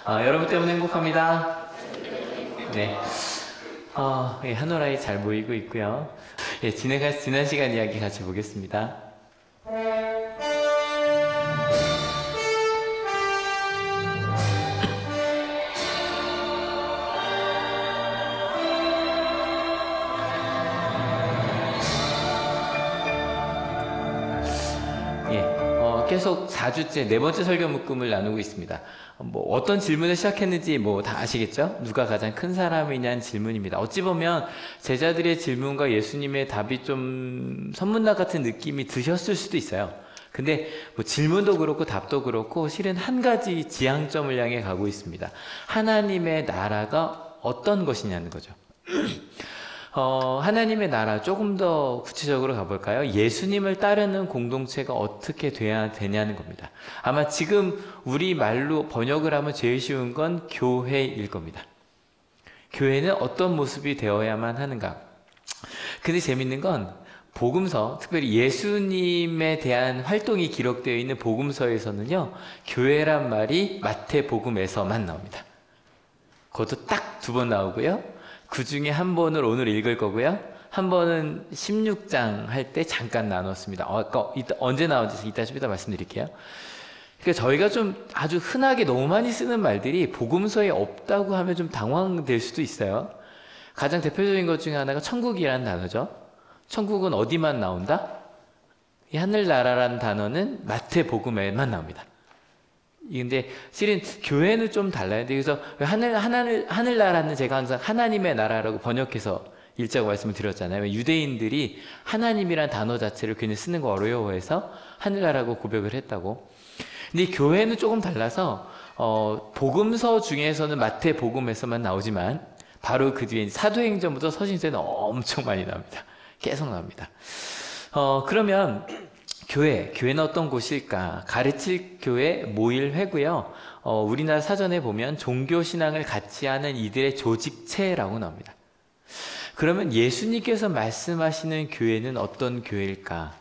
여러분 때문에 행복합니다. 네. 예, 한오라이 잘 모이고 있고요. 예, 지난 시간 이야기 같이 보겠습니다. 계속 4주째 네 번째 설교 묶음을 나누고 있습니다. 어떤 질문을 시작했는지 다 아시겠죠? 누가 가장 큰 사람이냐는 질문입니다. 어찌 보면 제자들의 질문과 예수님의 답이 좀 선문답 같은 느낌이 드셨을 수도 있어요. 근데 질문도 그렇고 답도 그렇고 실은 한 가지 지향점을 향해 가고 있습니다. 하나님의 나라가 어떤 것이냐는 거죠. 하나님의 나라 조금 더 구체적으로 가볼까요? 예수님을 따르는 공동체가 어떻게 돼야 되냐는 겁니다. 아마 지금 우리 말로 번역을 하면 제일 쉬운 건 교회일 겁니다. 교회는 어떤 모습이 되어야만 하는가? 근데 재밌는 건 복음서, 특별히 예수님에 대한 활동이 기록되어 있는 복음서에서는요, 교회란 말이 마태복음에서만 나옵니다. 그것도 딱 2번 나오고요. 그 중에 한 번을 오늘 읽을 거고요. 한 번은 16장 할 때 잠깐 나눴습니다. 언제 나온지 이따 좀 이따 말씀드릴게요. 그러니까 저희가 좀 아주 흔하게 너무 많이 쓰는 말들이 복음서에 없다고 하면 좀 당황될 수도 있어요. 가장 대표적인 것 중에 하나가 천국이라는 단어죠. 천국은 어디만 나온다? 이 하늘나라라는 단어는 마태복음에만 나옵니다. 근데 실은 교회는 좀 달라요. 그래서 하늘나라는 제가 항상 하나님의 나라라고 번역해서 읽자고 말씀을 드렸잖아요. 유대인들이 하나님이란 단어 자체를 괜히 쓰는 거 어려워해서 하늘나라고 고백을 했다고. 근데 교회는 조금 달라서 복음서 중에서는 마태복음에서만 나오지만 바로 그 뒤에 사도행전부터 서신서에는 엄청 많이 나옵니다. 계속 나옵니다. 그러면 교회는 어떤 곳일까? 가르칠 교회 모일회고요. 우리나라 사전에 보면 종교신앙을 같이 하는 이들의 조직체라고 나옵니다. 그러면 예수님께서 말씀하시는 교회는 어떤 교회일까?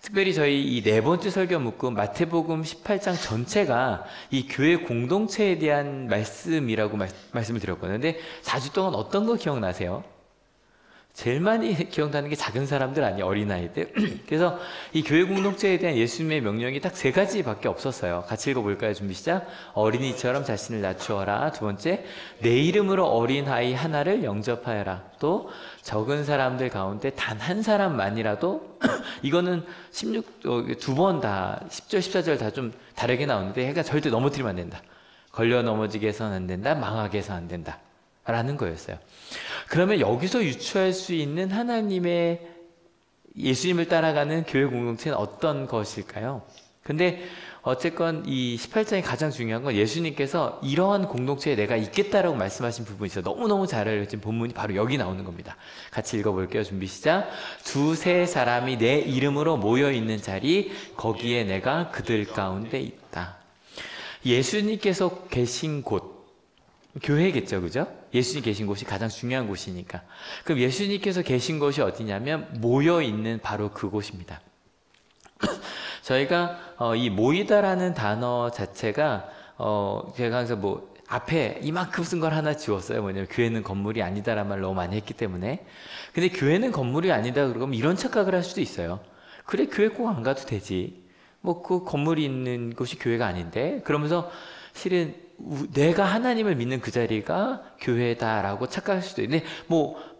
특별히 저희 이 네 번째 설교 묶음 마태복음 18장 전체가 이 교회 공동체에 대한 말씀이라고 말씀을 드렸거든요. 근데 4주 동안 어떤 거 기억나세요? 제일 많이 기억나는 게 작은 사람들 아니에요? 어린아이들. 그래서 이 교회 공동체에 대한 예수님의 명령이 딱 3가지밖에 없었어요. 같이 읽어볼까요? 준비 시작. 어린이처럼 자신을 낮추어라. 2번째, 내 이름으로 어린아이 하나를 영접하여라. 또 적은 사람들 가운데 단 한 사람만이라도 이거는 2번 다 10절 14절 다 좀 다르게 나오는데 그러니까 절대 넘어뜨리면 안 된다. 걸려 넘어지게 해서는 안 된다. 망하게 해서 안 된다. 라는 거였어요. 그러면 여기서 유추할 수 있는 하나님의 예수님을 따라가는 교회 공동체는 어떤 것일까요? 근데 어쨌건 이 18장이 가장 중요한 건 예수님께서 이러한 공동체에 내가 있겠다라고 말씀하신 부분이 있어요. 너무너무 잘 알려진 본문이 바로 여기 나오는 겁니다. 같이 읽어볼게요. 준비 시작. 2-3 사람이 내 이름으로 모여있는 자리 거기에 내가 그들 가운데 있다. 예수님께서 계신 곳 교회겠죠, 그죠? 예수님 계신 곳이 가장 중요한 곳이니까. 그럼 예수님께서 계신 곳이 어디냐면 모여있는 바로 그곳입니다. 저희가 이 모이다라는 단어 자체가 제가 항상 앞에 이만큼 쓴 걸 하나 지웠어요. 뭐냐면 교회는 건물이 아니다라는 말 너무 많이 했기 때문에. 근데 교회는 건물이 아니다 그러면 이런 착각을 할 수도 있어요. 그래, 교회 꼭 안 가도 되지. 그 건물이 있는 곳이 교회가 아닌데. 그러면서 실은 내가 하나님을 믿는 그 자리가 교회다라고 착각할 수도 있는데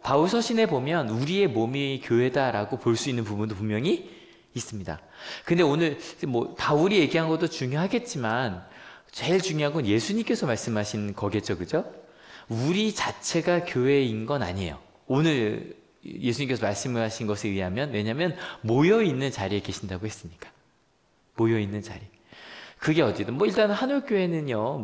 바울 서신에 보면 우리의 몸이 교회다라고 볼 수 있는 부분도 분명히 있습니다. 근데 오늘 바울이 얘기한 것도 중요하겠지만 제일 중요한 건 예수님께서 말씀하신 거겠죠, 그죠? 우리 자체가 교회인 건 아니에요. 오늘 예수님께서 말씀하신 것에 의하면 왜냐하면 모여있는 자리에 계신다고 했으니까. 모여있는 자리. 그게 어디든 일단 한올교회는요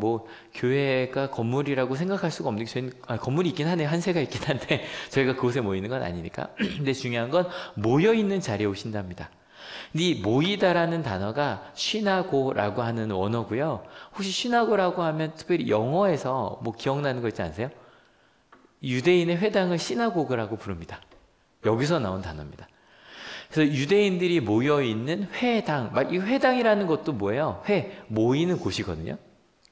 교회가 건물이라고 생각할 수가 없는 게 저희는 건물이 있긴 하네요. 한 세가 있긴 한데 저희가 그곳에 모이는 건 아니니까. 근데 중요한 건 모여있는 자리에 오신답니다. 이 모이다라는 단어가 시나고라고 하는 원어고요. 혹시 시나고라고 하면 특별히 영어에서 기억나는 거 있지 않으세요? 유대인의 회당을 시나고그라고 부릅니다. 여기서 나온 단어입니다. 그래서 유대인들이 모여있는 회당, 이 회당이라는 것도 뭐예요? 모이는 곳이거든요.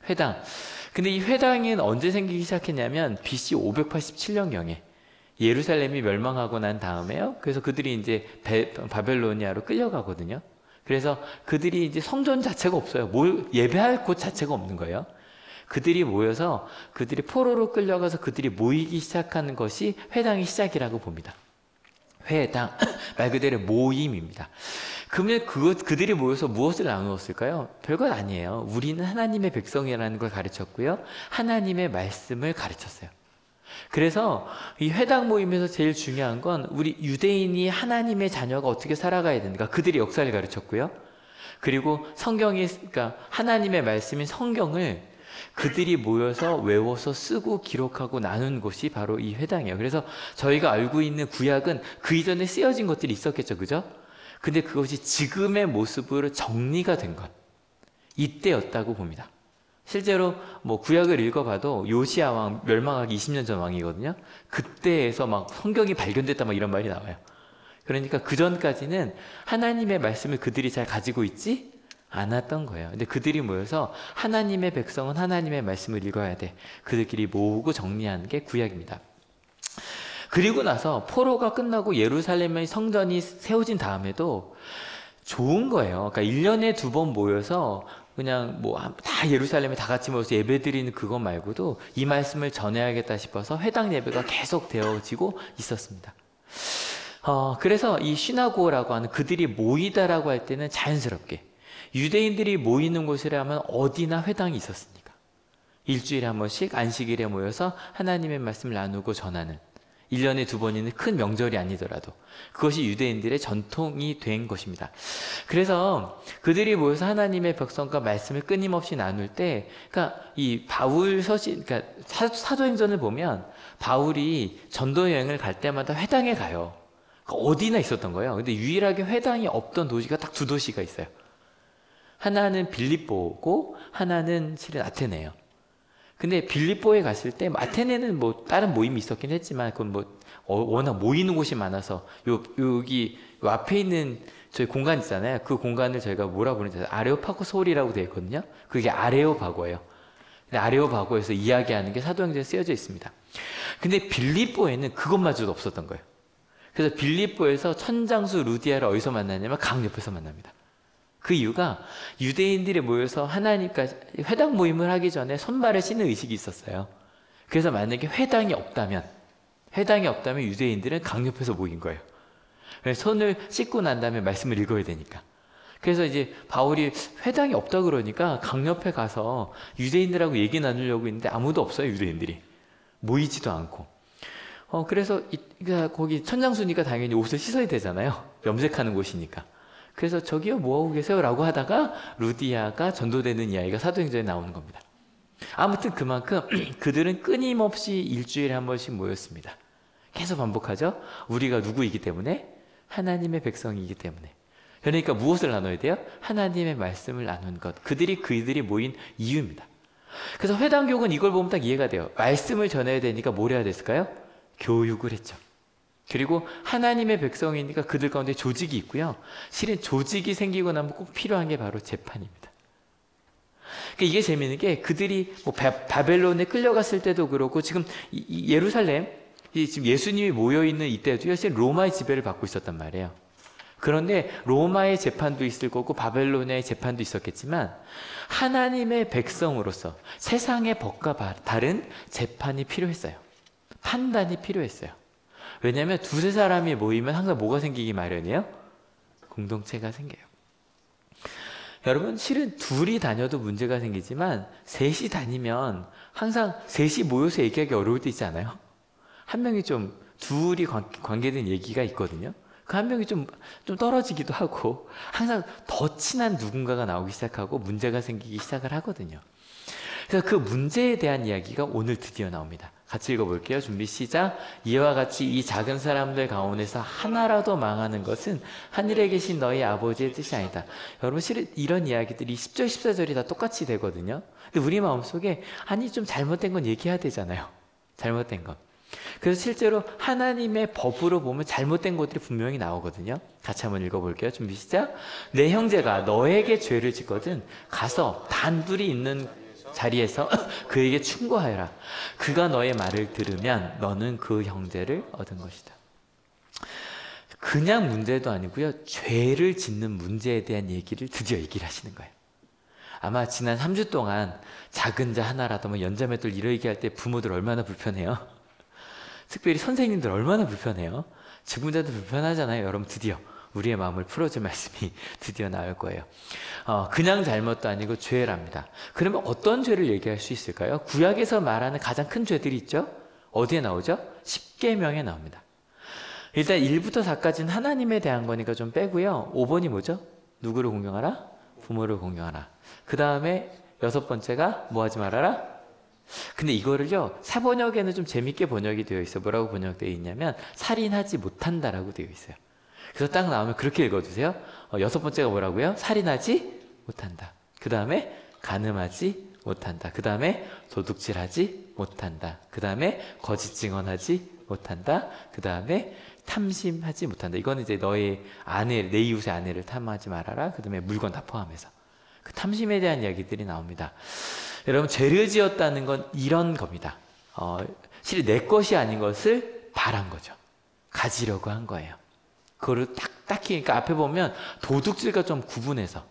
회당. 근데 이 회당은 언제 생기기 시작했냐면 BC 587년경에 예루살렘이 멸망하고 난 다음에요. 그래서 그들이 이제 바벨로니아로 끌려가거든요. 그래서 그들이 이제 성전 자체가 없어요. 예배할 곳 자체가 없는 거예요. 그들이 모여서 그들이 포로로 끌려가서 그들이 모이기 시작하는 것이 회당의 시작이라고 봅니다. 회당, 말 그대로 모임입니다. 그러면 그들이 모여서 무엇을 나누었을까요? 별것 아니에요. 우리는 하나님의 백성이라는 걸 가르쳤고요. 하나님의 말씀을 가르쳤어요. 그래서 이 회당 모임에서 제일 중요한 건 우리 유대인이 하나님의 자녀가 어떻게 살아가야 되는가, 그들이 역사를 가르쳤고요. 그리고 그러니까 하나님의 말씀인 성경을 그들이 모여서 외워서 쓰고 기록하고 나눈 곳이 바로 이 회당이에요. 그래서 저희가 알고 있는 구약은 그 이전에 쓰여진 것들이 있었겠죠, 그죠? 근데 그것이 지금의 모습으로 정리가 된 것, 이때였다고 봅니다. 실제로 뭐 구약을 읽어봐도 요시야 왕 멸망하기 20년 전 왕이거든요. 그때에서 막 성경이 발견됐다 막 이런 말이 나와요. 그러니까 그 전까지는 하나님의 말씀을 그들이 잘 가지고 있지 않았던 거예요. 근데 그들이 모여서 하나님의 백성은 하나님의 말씀을 읽어야 돼. 그들끼리 모으고 정리하는 게 구약입니다. 그리고 나서 포로가 끝나고 예루살렘의 성전이 세워진 다음에도 좋은 거예요. 그러니까 1년에 2번 모여서 그냥 뭐 다 예루살렘에 다 같이 모여서 예배 드리는 그것 말고도 이 말씀을 전해야겠다 싶어서 회당 예배가 계속 되어지고 있었습니다. 그래서 이 시나고라고 하는 그들이 모이다라고 할 때는 자연스럽게 유대인들이 모이는 곳이라면 어디나 회당이 있었으니까 일주일에 한 번씩 안식일에 모여서 하나님의 말씀을 나누고 전하는 1년에 2번이는 큰 명절이 아니더라도 그것이 유대인들의 전통이 된 것입니다. 그래서 그들이 모여서 하나님의 백성과 말씀을 끊임없이 나눌 때, 그러니까 이 바울 그러니까 사도행전을 보면 바울이 전도 여행을 갈 때마다 회당에 가요. 그러니까 어디나 있었던 거예요. 근데 유일하게 회당이 없던 도시가 딱 2도시가 있어요. 하나는 빌립보고 하나는 실은 아테네예요. 근데 빌립보에 갔을 때 아테네는 뭐 다른 모임이 있었긴 했지만 그건 뭐 워낙 모이는 곳이 많아서 여기 앞에 있는 저희 공간 있잖아요. 그 공간을 저희가 뭐라 부르는지 아레오파고스 홀이라고 되어 있거든요. 그게 아레오바고예요. 근데 아레오바고에서 이야기하는 게 사도행전에 쓰여져 있습니다. 근데 빌립보에는 그것마저도 없었던 거예요. 그래서 빌립보에서 천장수 루디아를 어디서 만나냐면 강 옆에서 만납니다. 그 이유가 유대인들이 모여서 하나님까지 회당 모임을 하기 전에 손발을 씻는 의식이 있었어요. 그래서 만약에 회당이 없다면 유대인들은 강 옆에서 모인 거예요. 그래서 손을 씻고 난 다음에 말씀을 읽어야 되니까. 그래서 이제 바울이 회당이 없다 그러니까 강 옆에 가서 유대인들하고 얘기 나누려고 했는데 아무도 없어요. 유대인들이 모이지도 않고. 그래서 거기 천장수니까 당연히 옷을 씻어야 되잖아요. 염색하는 곳이니까. 그래서 저기요 뭐하고 계세요? 라고 하다가 루디아가 전도되는 이야기가 사도행전에 나오는 겁니다. 아무튼 그만큼 그들은 끊임없이 일주일에 한 번씩 모였습니다. 계속 반복하죠. 우리가 누구이기 때문에? 하나님의 백성이기 때문에. 그러니까 무엇을 나눠야 돼요? 하나님의 말씀을 나눈 것. 그들이 모인 이유입니다. 그래서 회당교육은 이걸 보면 딱 이해가 돼요. 말씀을 전해야 되니까 뭘 해야 됐을까요? 교육을 했죠. 그리고 하나님의 백성이니까 그들 가운데 조직이 있고요. 실은 조직이 생기고 나면 꼭 필요한 게 바로 재판입니다. 그러니까 이게 재미있는 게 그들이 뭐 바벨론에 끌려갔을 때도 그렇고 지금 예루살렘, 지금 예수님이 모여있는 이때도요. 실은 로마의 지배를 받고 있었단 말이에요. 그런데 로마의 재판도 있을 거고 바벨론의 재판도 있었겠지만 하나님의 백성으로서 세상의 법과 다른 재판이 필요했어요. 판단이 필요했어요. 왜냐하면 2-3 사람이 모이면 항상 뭐가 생기기 마련이에요? 공동체가 생겨요. 여러분 실은 둘이 다녀도 문제가 생기지만 셋이 다니면 항상 셋이 모여서 얘기하기 어려울 때 있지 않아요? 한 명이 둘이 관계된 얘기가 있거든요. 그 한 명이 좀 떨어지기도 하고 항상 더 친한 누군가가 나오기 시작하고 문제가 생기기 시작을 하거든요. 그래서 그 문제에 대한 이야기가 오늘 드디어 나옵니다. 같이 읽어볼게요. 준비 시작. 이와 같이 이 작은 사람들 가운데서 하나라도 망하는 것은 하늘에 계신 너희 아버지의 뜻이 아니다. 여러분 실은 이런 이야기들이 10절 14절이 다 똑같이 되거든요. 근데 우리 마음속에 아니 좀 잘못된 건 얘기해야 되잖아요. 잘못된 건. 그래서 실제로 하나님의 법으로 보면 잘못된 것들이 분명히 나오거든요. 같이 한번 읽어볼게요. 준비 시작. 내 형제가 너에게 죄를 짓거든 가서 단둘이 있는 자리에서 그에게 충고하여라. 그가 너의 말을 들으면 너는 그 형제를 얻은 것이다. 그냥 문제도 아니고요. 죄를 짓는 문제에 대한 얘기를 드디어 얘기를 하시는 거예요. 아마 지난 3주 동안 작은 자 하나라도 뭐 연자매들 이러 얘기할 때 부모들 얼마나 불편해요. 특별히 선생님들 얼마나 불편해요. 직분자도 불편하잖아요. 여러분 드디어 우리의 마음을 풀어줄 말씀이 드디어 나올 거예요. 그냥 잘못도 아니고 죄랍니다. 그러면 어떤 죄를 얘기할 수 있을까요? 구약에서 말하는 가장 큰 죄들이 있죠? 어디에 나오죠? 십계명에 나옵니다. 일단 1부터 4까지는 하나님에 대한 거니까 좀 빼고요. 5번이 뭐죠? 누구를 공경하라? 부모를 공경하라. 그 다음에 6번째가 뭐 하지 말아라? 근데 이거를요, 사번역에는 좀 재밌게 번역이 되어 있어요. 뭐라고 번역되어 있냐면 살인하지 못한다라고 되어 있어요. 그래서 딱 나오면 그렇게 읽어주세요. 6번째가 뭐라고요? 살인하지 못한다. 그 다음에 간음하지 못한다. 그 다음에 도둑질하지 못한다. 그 다음에 거짓 증언하지 못한다. 그 다음에 탐심하지 못한다. 이거는 이제 너의 아내, 내 이웃의 아내를 탐하지 말아라. 그 다음에 물건 다 포함해서. 그 탐심에 대한 이야기들이 나옵니다. 여러분, 죄를 지었다는 건 이런 겁니다. 실은 내 것이 아닌 것을 바란 거죠. 가지려고 한 거예요. 그거를 딱히, 그러니까 앞에 보면 도둑질과 좀 구분해서.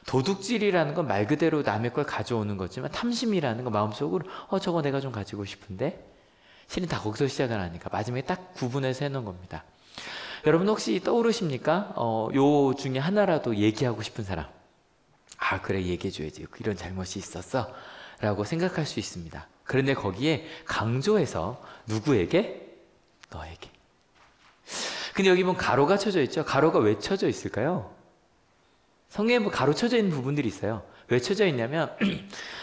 도둑질이라는 건 말 그대로 남의 걸 가져오는 거지만 탐심이라는 건 마음속으로 저거 내가 좀 가지고 싶은데 실은 다 거기서 시작을 하니까 마지막에 딱 구분해서 해놓은 겁니다. 여러분 혹시 떠오르십니까? 요 중에 하나라도 얘기하고 싶은 사람. 아 그래 얘기해줘야지. 이런 잘못이 있었어 라고 생각할 수 있습니다. 그런데 거기에 강조해서 누구에게? 너에게. 근데 여기 보면 가로가 쳐져 있죠. 가로가 왜 쳐져 있을까요? 성경에 뭐 가로 쳐져 있는 부분들이 있어요. 왜 쳐져 있냐면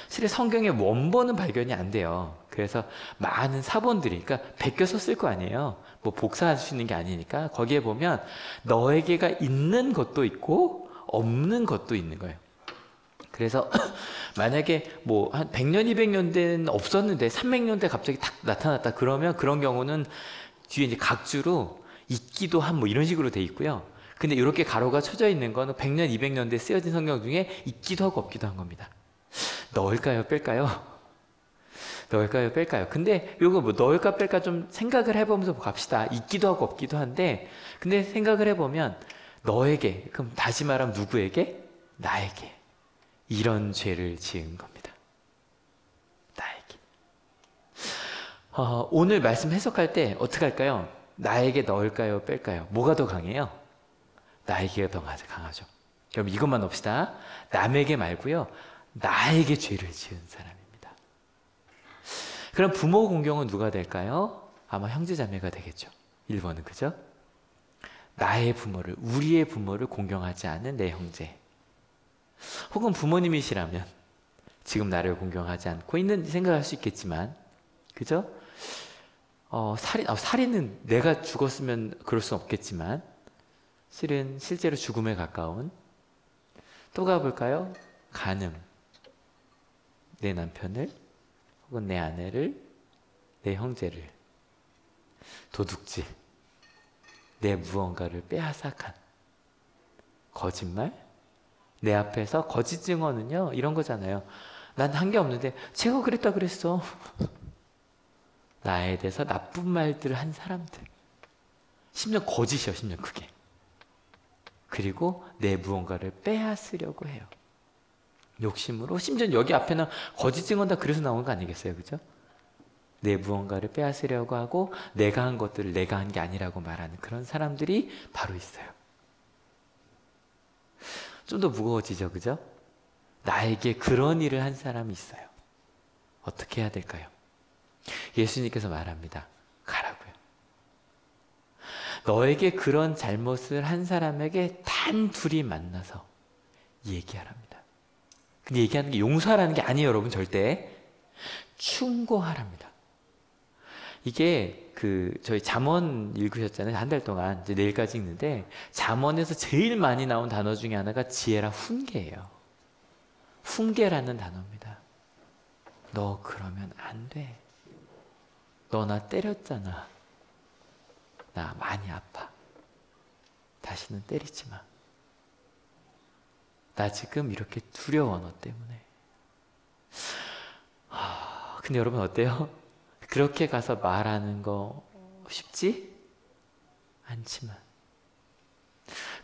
실은 성경의 원본은 발견이 안 돼요. 그래서 많은 사본들이 그러니까 베껴서 쓸 거 아니에요. 뭐 복사할 수 있는 게 아니니까 거기에 보면 너에게가 있는 것도 있고 없는 것도 있는 거예요. 그래서 만약에 뭐 한 100년, 200년 대는 없었는데 300년대 갑자기 탁 나타났다 그러면 그런 경우는 뒤에 이제 각주로 있기도 한 뭐 이런 식으로 돼 있고요. 근데 이렇게 가로가 쳐져 있는 거는 100년, 200년대 쓰여진 성경 중에 있기도 하고 없기도 한 겁니다. 넣을까요? 뺄까요? 넣을까요? 뺄까요? 근데 이거 뭐 넣을까 뺄까 좀 생각을 해보면서 갑시다. 있기도 하고 없기도 한데 근데 생각을 해보면 너에게, 그럼 다시 말하면 누구에게? 나에게. 이런 죄를 지은 겁니다. 나에게. 오늘 말씀 해석할 때 어떻게 할까요? 나에게 넣을까요? 뺄까요? 뭐가 더 강해요? 나에게가 더 강하죠. 여러분 이것만 봅시다. 남에게 말고요. 나에게 죄를 지은 사람입니다. 그럼 부모 공경은 누가 될까요? 아마 형제자매가 되겠죠. 1번은 그죠? 나의 부모를, 우리의 부모를 공경하지 않은 내 형제. 혹은 부모님이시라면 지금 나를 공경하지 않고 있는 생각할 수 있겠지만 그죠? 살인은 내가 죽었으면 그럴 수 없겠지만 실은 실제로 죽음에 가까운 또 가볼까요? 간음. 내 남편을 혹은 내 아내를 내 형제를 도둑질 내 무언가를 빼앗아간 거짓말 내 앞에서 거짓 증언은요 이런 거잖아요. 난 한 게 없는데 제가 그랬다 그랬어. 나에 대해서 나쁜 말들을 한 사람들 심지어 거짓이요. 심지어 그게 그리고 내 무언가를 빼앗으려고 해요. 욕심으로 심지어 여기 앞에는 거짓 증언 다 그래서 나온 거 아니겠어요. 그죠? 내 무언가를 빼앗으려고 하고 내가 한 것들을 내가 한 게 아니라고 말하는 그런 사람들이 바로 있어요. 좀 더 무거워지죠. 그죠? 나에게 그런 일을 한 사람이 있어요. 어떻게 해야 될까요? 예수님께서 말합니다. 가라고요. 너에게 그런 잘못을 한 사람에게 단 둘이 만나서 얘기하랍니다. 근데 얘기하는 게 용서하라는 게 아니에요. 여러분 절대. 충고하랍니다. 이게 저희 잠언 읽으셨잖아요. 한 달 동안 이제 내일까지 읽는데 잠언에서 제일 많이 나온 단어 중에 하나가 지혜랑 훈계예요. 훈계라는 단어입니다. 너 그러면 안 돼. 너 나 때렸잖아. 나 많이 아파. 다시는 때리지 마. 나 지금 이렇게 두려워 너 때문에. 근데 여러분 어때요? 그렇게 가서 말하는 거 쉽지? 않지만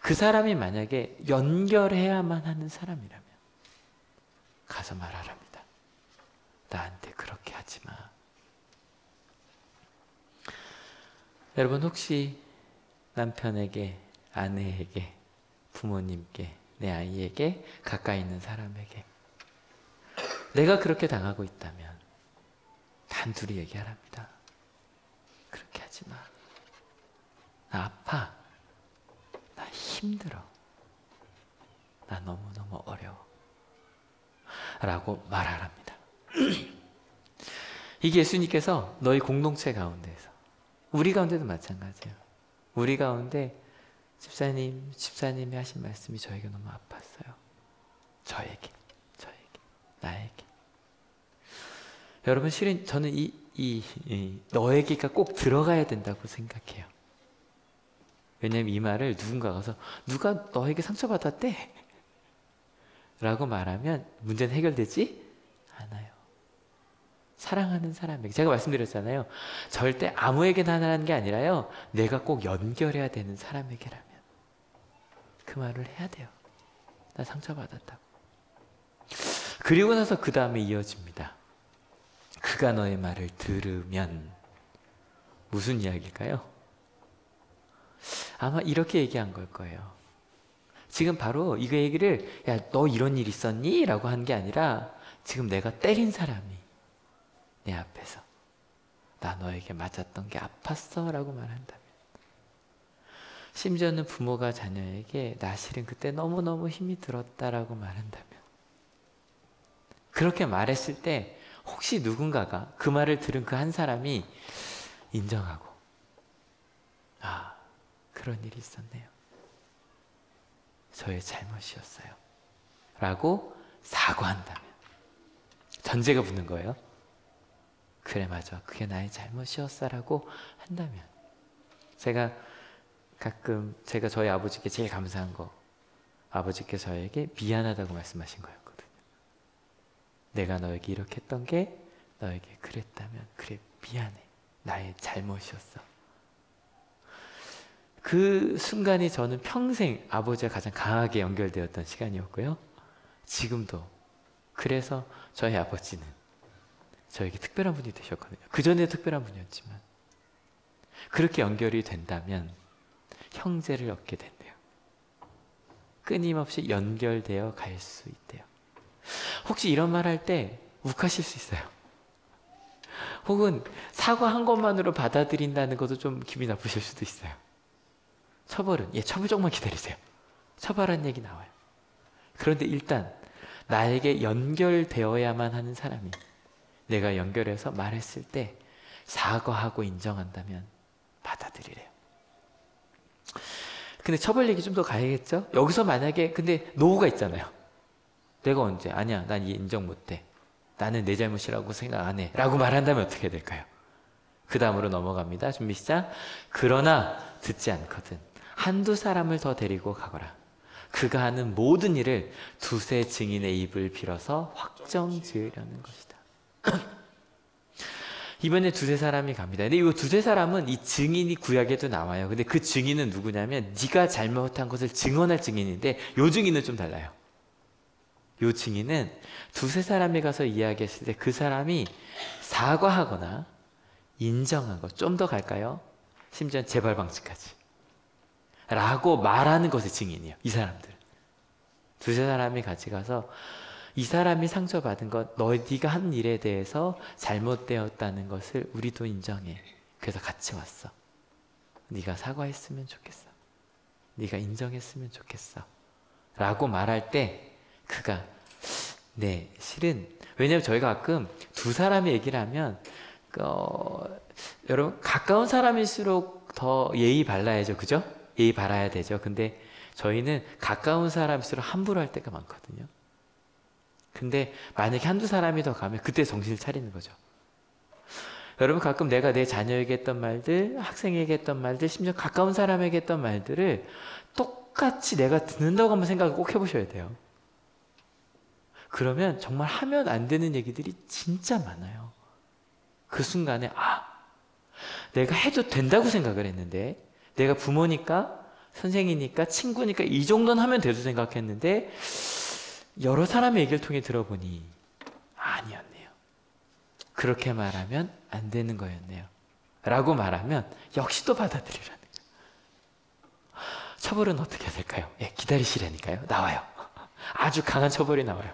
그 사람이 만약에 연결해야만 하는 사람이라면 가서 말하랍니다. 나한테 그렇게 하지 마. 여러분 혹시 남편에게, 아내에게, 부모님께, 내 아이에게, 가까이 있는 사람에게 내가 그렇게 당하고 있다면 단둘이 얘기하랍니다. 그렇게 하지 마. 나 아파. 나 힘들어. 나 너무너무 어려워. 라고 말하랍니다. 이게 예수님께서 너희 공동체 가운데에서, 우리 가운데도 마찬가지예요. 우리 가운데 집사님이 하신 말씀이 저에게 너무 아팠어요. 저에게, 나에게. 여러분 실은 저는 이 너에게가 꼭 들어가야 된다고 생각해요. 왜냐면 이 말을 누군가 가서 누가 너에게 상처받았대? 라고 말하면 문제는 해결되지 않아요. 사랑하는 사람에게, 제가 말씀드렸잖아요. 절대 아무에게나 하라는 게 아니라요. 내가 꼭 연결해야 되는 사람에게라면 그 말을 해야 돼요. 나 상처받았다고. 그리고 나서 그 다음에 이어집니다. 그가 너의 말을 들으면 무슨 이야기일까요? 아마 이렇게 얘기한 걸 거예요. 지금 바로 이거 얘기를 야, 너 이런 일 있었니? 라고 한 게 아니라 지금 내가 때린 사람이 내 앞에서 나 너에게 맞았던 게 아팠어 라고 말한다면, 심지어는 부모가 자녀에게 나 실은 그때 너무너무 힘이 들었다라고 말한다면, 그렇게 말했을 때 혹시 누군가가 그 말을 들은 그 한 사람이 인정하고 아, 그런 일이 있었네요. 저의 잘못이었어요. 라고 사과한다면, 전제가 붙는 거예요. 그래 맞아, 그게 나의 잘못이었어 라고 한다면, 제가 가끔 제가 저희 아버지께 제일 감사한 거, 아버지께서 저에게 미안하다고 말씀하신 거였거든요. 내가 너에게 이렇게 했던 게 너에게 그랬다면 그래 미안해, 나의 잘못이었어. 그 순간이 저는 평생 아버지와 가장 강하게 연결되었던 시간이었고요. 지금도. 그래서 저희 아버지는 저에게 특별한 분이 되셨거든요. 그전에 특별한 분이었지만 그렇게 연결이 된다면 형제를 얻게 된대요. 끊임없이 연결되어 갈 수 있대요. 혹시 이런 말 할 때 욱하실 수 있어요. 혹은 사과한 것만으로 받아들인다는 것도 좀 기분이 나쁘실 수도 있어요. 처벌은, 처벌 조금만 기다리세요. 처벌한 얘기 나와요. 그런데 일단 나에게 연결되어야만 하는 사람이 내가 연결해서 말했을 때 사과하고 인정한다면 받아들이래요. 근데 처벌 얘기 좀 더 가야겠죠? 여기서 만약에 근데 노후가 있잖아요. 내가 언제? 아니야, 난 인정 못해. 나는 내 잘못이라고 생각 안 해. 라고 말한다면 어떻게 될까요? 그 다음으로 넘어갑니다. 준비 시작. 그러나 듣지 않거든 한두 사람을 더 데리고 가거라. 그가 하는 모든 일을 두세 증인의 입을 빌어서 확정 지으려는 것이다. 이번에 두세 사람이 갑니다. 근데 이 두세 사람은 이 증인이 구약에도 나와요. 근데 그 증인은 누구냐면 네가 잘못한 것을 증언할 증인인데, 요 증인은 좀 달라요. 요 증인은 두세 사람이 가서 이야기했을 때 그 사람이 사과하거나 인정한 것, 좀 더 갈까요? 심지어 재발 방지까지 라고 말하는 것의 증인이에요. 이 사람들 두세 사람이 같이 가서 이 사람이 상처받은 것, 네가 한 일에 대해서 잘못되었다는 것을 우리도 인정해. 그래서 같이 왔어. 네가 사과했으면 좋겠어. 네가 인정했으면 좋겠어. 라고 말할 때 그가 네, 실은 왜냐면 저희가 가끔 두 사람의 얘기를 하면 여러분 가까운 사람일수록 더 예의 발라야죠. 그죠? 예의 바라야 되죠. 근데 저희는 가까운 사람일수록 함부로 할 때가 많거든요. 근데 만약에 한두 사람이 더 가면 그때 정신을 차리는 거죠. 여러분 가끔 내가 내 자녀에게 했던 말들, 학생에게 했던 말들, 심지어 가까운 사람에게 했던 말들을 똑같이 내가 듣는다고 한번 생각을 꼭 해보셔야 돼요. 그러면 정말 하면 안 되는 얘기들이 진짜 많아요. 그 순간에 내가 해도 된다고 생각을 했는데, 내가 부모니까 선생이니까 친구니까 이 정도는 하면 돼도 생각했는데 여러 사람의 얘기를 통해 들어보니 아니었네요. 그렇게 말하면 안 되는 거였네요. 라고 말하면 역시 또 받아들이라는 거예요. 처벌은 어떻게 해야 될까요? 기다리시라니까요. 나와요. 아주 강한 처벌이 나와요.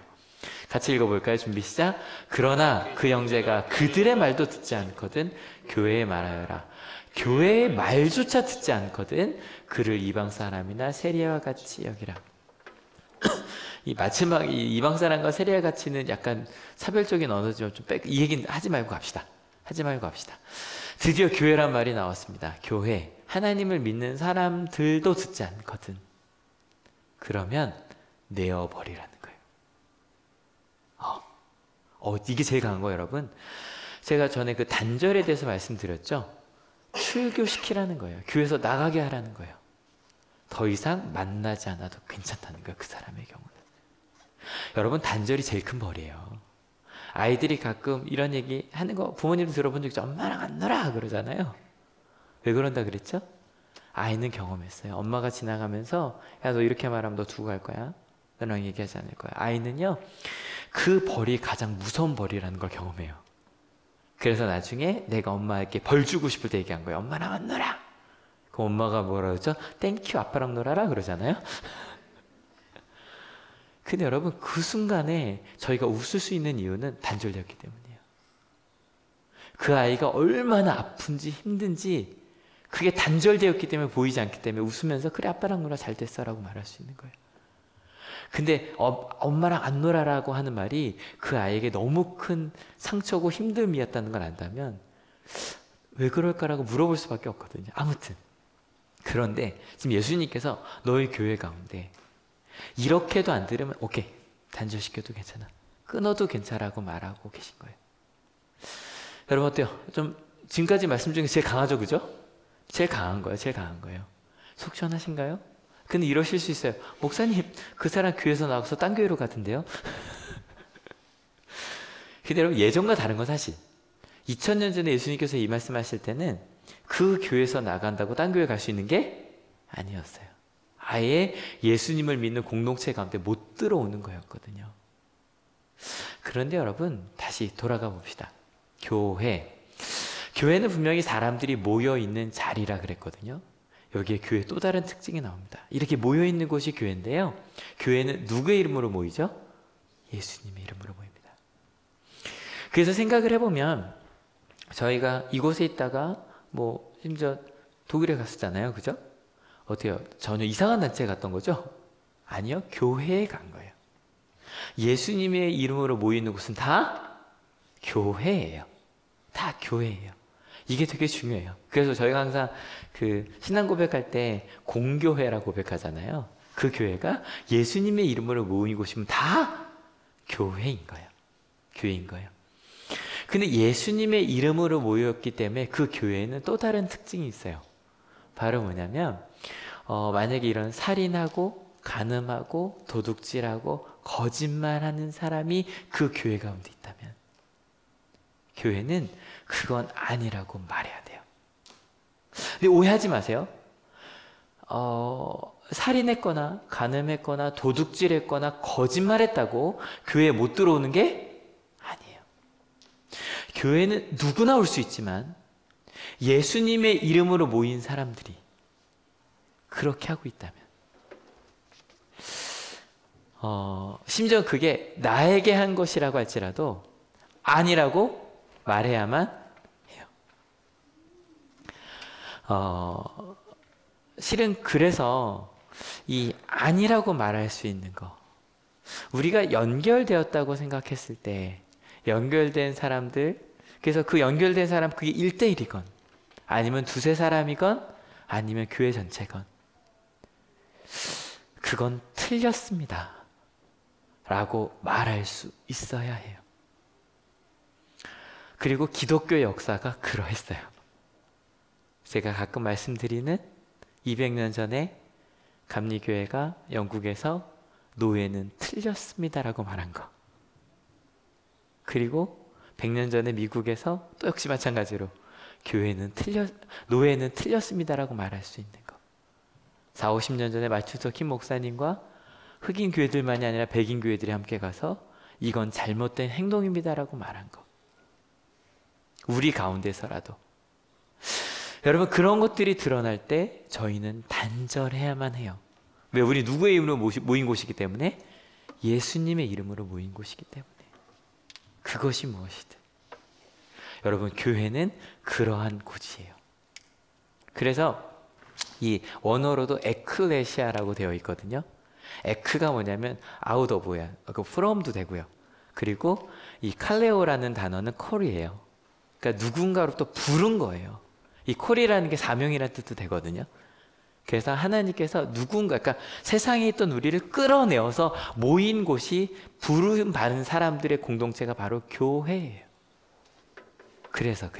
같이 읽어볼까요? 준비 시작. 그러나 그 형제가 그들의 말도 듣지 않거든 교회에 말하여라. 교회의 말조차 듣지 않거든 그를 이방 사람이나 세리와 같이 여기라. 이 마지막 이 이방 사람과 세리와 같이는 약간 차별적인 언어죠. 이 얘기는 하지 말고 갑시다. 하지 말고 합시다. 드디어 교회란 말이 나왔습니다. 교회, 하나님을 믿는 사람들도 듣지 않거든. 그러면 내어버리라는 거예요. 이게 제일 강한 거예요, 여러분. 제가 전에 그 단절에 대해서 말씀드렸죠. 출교시키라는 거예요. 교회에서 나가게 하라는 거예요. 더 이상 만나지 않아도 괜찮다는 거예요, 그 사람의 경우는. 여러분, 단절이 제일 큰 벌이에요. 아이들이 가끔 이런 얘기 하는 거 부모님도 들어본 적 있죠. 엄마랑 안 놀아 그러잖아요. 왜 그런다 그랬죠? 아이는 경험했어요. 엄마가 지나가면서 야, 너 이렇게 말하면 너 두고 갈 거야. 너랑 얘기하지 않을 거야. 아이는요, 그 벌이 가장 무서운 벌이라는 걸 경험해요. 그래서 나중에 내가 엄마에게 벌 주고 싶을 때 얘기한 거예요. 엄마랑 안 놀아. 그럼 엄마가 뭐라 그러죠? 땡큐, 아빠랑 놀아라 그러잖아요. 근데 여러분, 그 순간에 저희가 웃을 수 있는 이유는 단절되었기 때문이에요. 그 아이가 얼마나 아픈지 힘든지 그게 단절되었기 때문에 보이지 않기 때문에 웃으면서 그래, 아빠랑 놀아, 잘 됐어 라고 말할 수 있는 거예요. 근데 엄마랑 안 놀아라고 하는 말이 그 아이에게 너무 큰 상처고 힘듦이었다는 걸 안다면 왜 그럴까라고 물어볼 수밖에 없거든요. 아무튼 그런데 지금 예수님께서 너희 교회 가운데 이렇게도 안 들으면 오케이, 단절시켜도 괜찮아, 끊어도 괜찮아라고 말하고 계신 거예요. 여러분 어때요? 좀 지금까지 말씀 중에 제일 강하죠, 그죠? 제일 강한 거예요. 제일 강한 거예요. 속 시원하신가요? 근데 이러실 수 있어요. 목사님, 그 사람 교회에서 나와서 딴 교회로 가던데요? 근데 여러분, 예전과 다른 건 사실 2000년 전에 예수님께서 이 말씀하실 때는 그 교회에서 나간다고 딴 교회 갈 수 있는 게 아니었어요. 아예 예수님을 믿는 공동체 가운데 못 들어오는 거였거든요. 그런데 여러분, 다시 돌아가 봅시다. 교회는 분명히 사람들이 모여있는 자리라 그랬거든요. 여기에 교회의 또 다른 특징이 나옵니다. 이렇게 모여있는 곳이 교회인데요, 교회는 누구의 이름으로 모이죠? 예수님의 이름으로 모입니다. 그래서 생각을 해보면 저희가 이곳에 있다가 심지어 독일에 갔었잖아요, 그죠? 어때요? 전혀 이상한 단체에 갔던 거죠? 아니요, 교회에 간 거예요. 예수님의 이름으로 모이는 곳은 다 교회예요. 다 교회예요. 이게 되게 중요해요. 그래서 저희가 항상 그 신앙 고백할 때 공교회라고 고백하잖아요. 그 교회가 예수님의 이름으로 모인 곳이면 다 교회인 거예요. 교회인 거예요. 근데 예수님의 이름으로 모였기 때문에 그 교회에는 또 다른 특징이 있어요. 바로 뭐냐면 만약에 이런 살인하고 간음하고 도둑질하고 거짓말하는 사람이 그 교회 가운데 있다면 교회는 그건 아니라고 말해야 돼요. 근데 오해하지 마세요. 살인했거나 간음했거나 도둑질했거나 거짓말했다고 교회에 못 들어오는 게 아니에요. 교회는 누구나 올 수 있지만 예수님의 이름으로 모인 사람들이 그렇게 하고 있다면, 심지어 그게 나에게 한 것이라고 할지라도 아니라고 말해야만 해요. 실은 그래서 이 아니라고 말할 수 있는 거, 우리가 연결되었다고 생각했을 때 연결된 사람들, 그래서 그 연결된 사람 그게 1대1이건 아니면 두세 사람이건 아니면 교회 전체건 그건 틀렸습니다 라고 말할 수 있어야 해요. 그리고 기독교의 역사가 그러했어요. 제가 가끔 말씀드리는 200년 전에 감리교회가 영국에서 노예는 틀렸습니다라고 말한 거. 그리고 100년 전에 미국에서 또 역시 마찬가지로 노예는 틀렸습니다라고 말할 수 있는 거. 4, 50년 전에 마틴 루터 킹 목사님과 흑인 교회들만이 아니라 백인 교회들이 함께 가서 이건 잘못된 행동입니다라고 말한 거. 우리 가운데서라도. 여러분, 그런 것들이 드러날 때 저희는 단절해야만 해요. 왜? 우리 누구의 이름으로 모인 곳이기 때문에? 예수님의 이름으로 모인 곳이기 때문에. 그것이 무엇이든. 여러분, 교회는 그러한 곳이에요. 그래서 이 원어로도 에클레시아라고 되어 있거든요. 에크가 뭐냐면 out of야. from도 되고요. 그리고 이 칼레오라는 단어는 call이에요. 그러니까 누군가로부터 부른 거예요. 이 call이라는 게 사명이라는 뜻도 되거든요. 그래서 하나님께서 누군가, 그러니까 세상에 있던 우리를 끌어내어서 모인 곳이 부름 받은 사람들의 공동체가 바로 교회예요. 그래서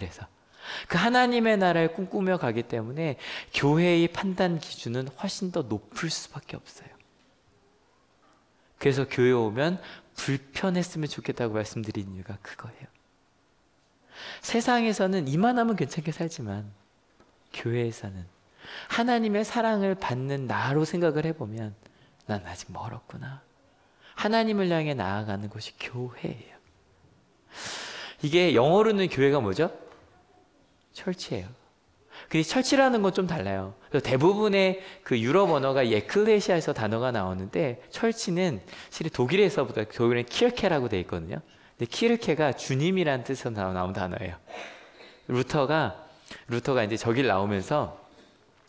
그 하나님의 나라를 꿈꾸며 가기 때문에 교회의 판단 기준은 훨씬 더 높을 수밖에 없어요. 그래서 교회 오면 불편했으면 좋겠다고 말씀드린 이유가 그거예요. 세상에서는 이만하면 괜찮게 살지만 교회에서는 하나님의 사랑을 받는 나로 생각을 해보면 난 아직 멀었구나. 하나님을 향해 나아가는 곳이 교회예요. 이게 영어로는 교회가 뭐죠? 철치예요. 근데 철치라는 건 좀 달라요. 그래서 대부분의 그 유럽 언어가 에클레시아에서 단어가 나오는데 철치는 실은 독일에서부터 독일은 키르케라고 되어 있거든요. 근데 키르케가 주님이라는 뜻에서 나온 단어예요. 루터가 이제 저길 나오면서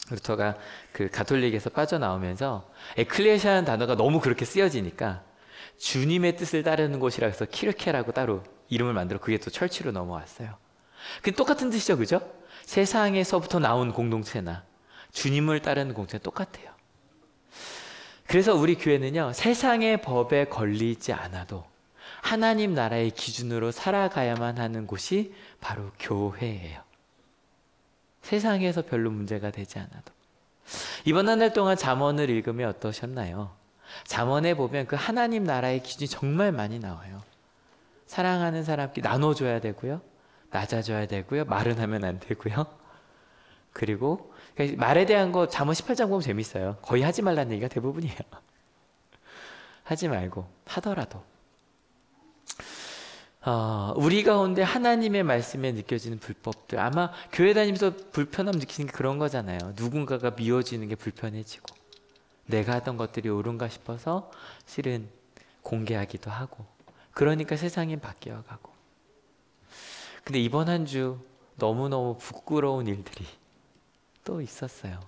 루터가 그 가톨릭에서 빠져나오면서 에클레시아라는 단어가 너무 그렇게 쓰여지니까 주님의 뜻을 따르는 곳이라 해서 키르케라고 따로 이름을 만들어 그게 또 철치로 넘어왔어요. 그 똑같은 뜻이죠, 그죠? 세상에서부터 나온 공동체나 주님을 따르는 공동체는 똑같아요. 그래서 우리 교회는요, 세상의 법에 걸리지 않아도 하나님 나라의 기준으로 살아가야만 하는 곳이 바로 교회예요. 세상에서 별로 문제가 되지 않아도. 이번 한 달 동안 잠언을 읽으면 어떠셨나요? 잠언에 보면 그 하나님 나라의 기준이 정말 많이 나와요. 사랑하는 사람끼리 나눠줘야 되고요. 낮아져야 되고요. 말은 하면 안 되고요. 그리고 말에 대한 거 잠언 18장 보면 재밌어요. 거의 하지 말라는 얘기가 대부분이에요. 하지 말고 하더라도 우리 가운데 하나님의 말씀에 느껴지는 불법들, 아마 교회 다니면서 불편함 느끼는 게 그런 거잖아요. 누군가가 미워지는 게 불편해지고 내가 하던 것들이 옳은가 싶어서 실은 공개하기도 하고, 그러니까 세상이 바뀌어가고. 근데 이번 한 주 너무너무 부끄러운 일들이 또 있었어요.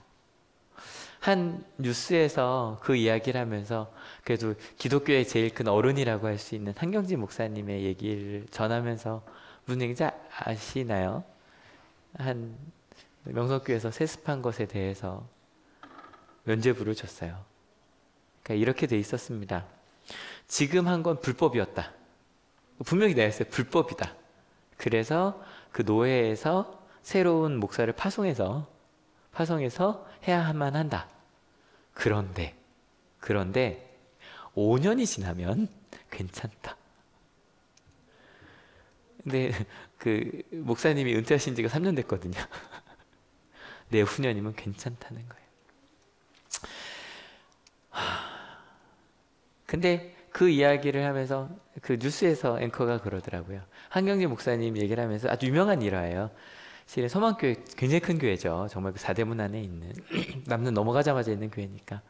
한 뉴스에서 그 이야기를 하면서 그래도 기독교의 제일 큰 어른이라고 할 수 있는 한경진 목사님의 얘기를 전하면서 무슨 얘기인지 아시나요? 한 명성교회에서 세습한 것에 대해서 면죄부를 줬어요. 그러니까 이렇게 돼 있었습니다. 지금 한 건 불법이었다. 분명히 내가 했어요. 불법이다. 그래서 그 노회에서 새로운 목사를 파송해서 해야만 한다. 그런데 5년이 지나면 괜찮다. 근데 그 목사님이 은퇴하신 지가 3년 됐거든요. 내후년이면 괜찮다는 거예요. 근데 그 이야기를 하면서 그 뉴스에서 앵커가 그러더라고요. 한경진 목사님 얘기를 하면서 아주 유명한 일화예요. 실은 소망교회 굉장히 큰 교회죠. 정말 그 4대문 안에 있는 남는 넘어가자마자 있는 교회니까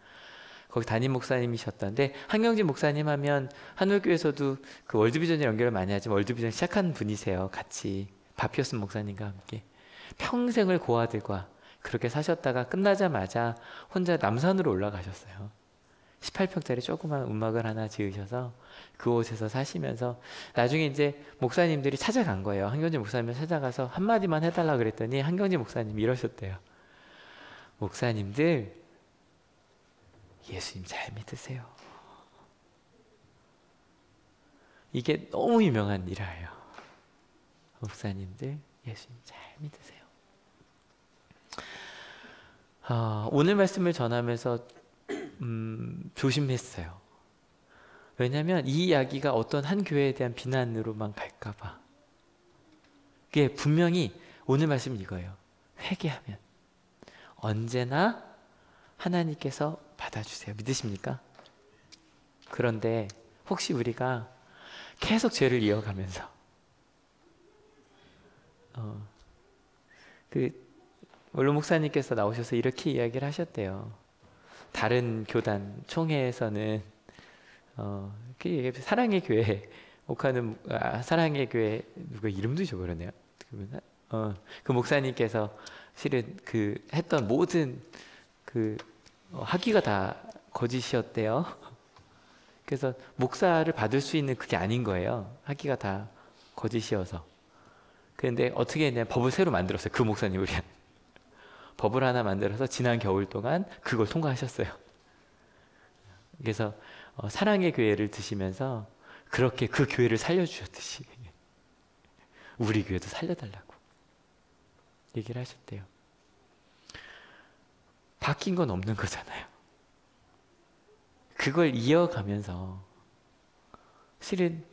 거기 담임 목사님이셨던데, 한경진 목사님 하면 한울교에서도 그 월드비전이랑 연결을 많이 하지만 월드비전 시작한 분이세요. 같이 바피어스 목사님과 함께 평생을 고아들과 그렇게 사셨다가 끝나자마자 혼자 남산으로 올라가셨어요. 18평짜리 조그만 움막을 하나 지으셔서 그곳에서 사시면서 나중에 이제 목사님들이 찾아간 거예요. 한경진 목사님을 찾아가서 한마디만 해달라 그랬더니 한경진 목사님이 이러셨대요. 목사님들 예수님 잘 믿으세요. 이게 너무 유명한 일화예요. 목사님들 예수님 잘 믿으세요. 오늘 말씀을 전하면서 조심했어요. 왜냐하면 이 이야기가 어떤 한 교회에 대한 비난으로만 갈까봐. 그게 분명히 오늘 말씀은 이거예요. 회개하면 언제나 하나님께서 받아주세요. 믿으십니까? 그런데 혹시 우리가 계속 죄를 이어가면서 원로 목사님께서 나오셔서 이렇게 이야기를 하셨대요. 다른 교단 총회에서는 사랑의 교회 옥하는 사랑의 교회 누가 이름도 잊어버렸네요. 그 목사님께서 실은 했던 모든 학위가 다 거짓이었대요. 그래서 목사를 받을 수 있는 그게 아닌 거예요. 학위가 다 거짓이어서. 그런데 어떻게 했냐, 법을 새로 만들었어요. 그 목사님을 위한 법을 하나 만들어서 지난 겨울 동안 그걸 통과하셨어요. 그래서 사랑의 교회를 드시면서 그렇게 그 교회를 살려주셨듯이 우리 교회도 살려달라고 얘기를 하셨대요. 바뀐 건 없는 거잖아요. 그걸 이어가면서 실은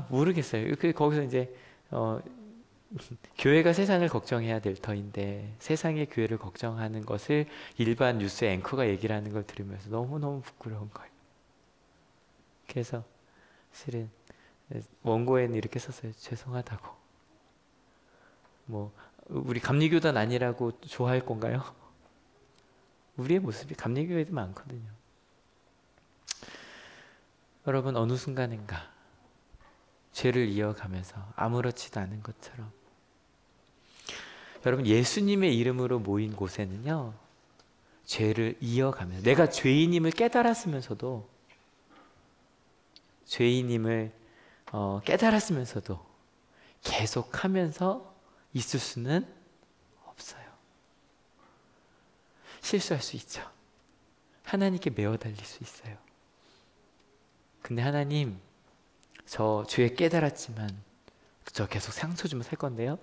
모르겠어요. 거기서 이제 교회가 세상을 걱정해야 될 터인데 세상의 교회를 걱정하는 것을 일반 뉴스 앵커가 얘기를 하는 걸 들으면서 너무너무 부끄러운 거예요. 그래서 실은 원고에는 이렇게 썼어요. 죄송하다고. 우리 감리교단 아니라고 좋아할 건가요? 우리의 모습이 감리교회도 많거든요. 여러분, 어느 순간인가 죄를 이어가면서 아무렇지도 않은 것처럼, 여러분, 예수님의 이름으로 모인 곳에는요, 죄를 이어가면서, 내가 죄인임을 깨달았으면서도, 죄인임을 깨달았으면서도 계속하면서 있을 수는 없어요. 실수할 수 있죠. 하나님께 매어 달릴 수 있어요. 근데 하나님, 저 죄 깨달았지만 저 계속 상처 주면 살 건데요.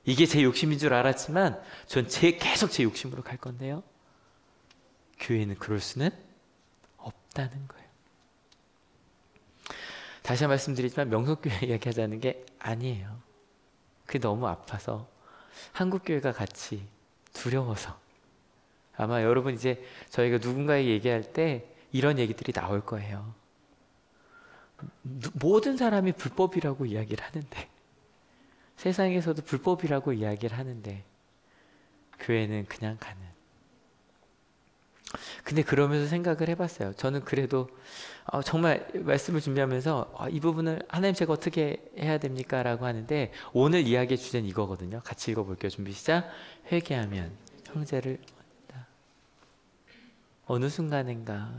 이게 제 욕심인 줄 알았지만 전 계속 제 욕심으로 갈 건데요. 교회는 그럴 수는 없다는 거예요. 다시 한 번 말씀드리지만 명석교회 이야기하자는 게 아니에요. 그게 너무 아파서 한국교회가 같이 두려워서. 아마 여러분 이제 저희가 누군가에게 얘기할 때 이런 얘기들이 나올 거예요. 모든 사람이 불법이라고 이야기를 하는데, 세상에서도 불법이라고 이야기를 하는데 교회는 그냥 가는. 근데 그러면서 생각을 해봤어요. 저는 그래도 정말 말씀을 준비하면서 이 부분을 하나님 제가 어떻게 해야 됩니까? 라고 하는데 오늘 이야기의 주제는 이거거든요. 같이 읽어볼게요. 준비 시작. 회개하면 형제를 얻는다. 어느 순간인가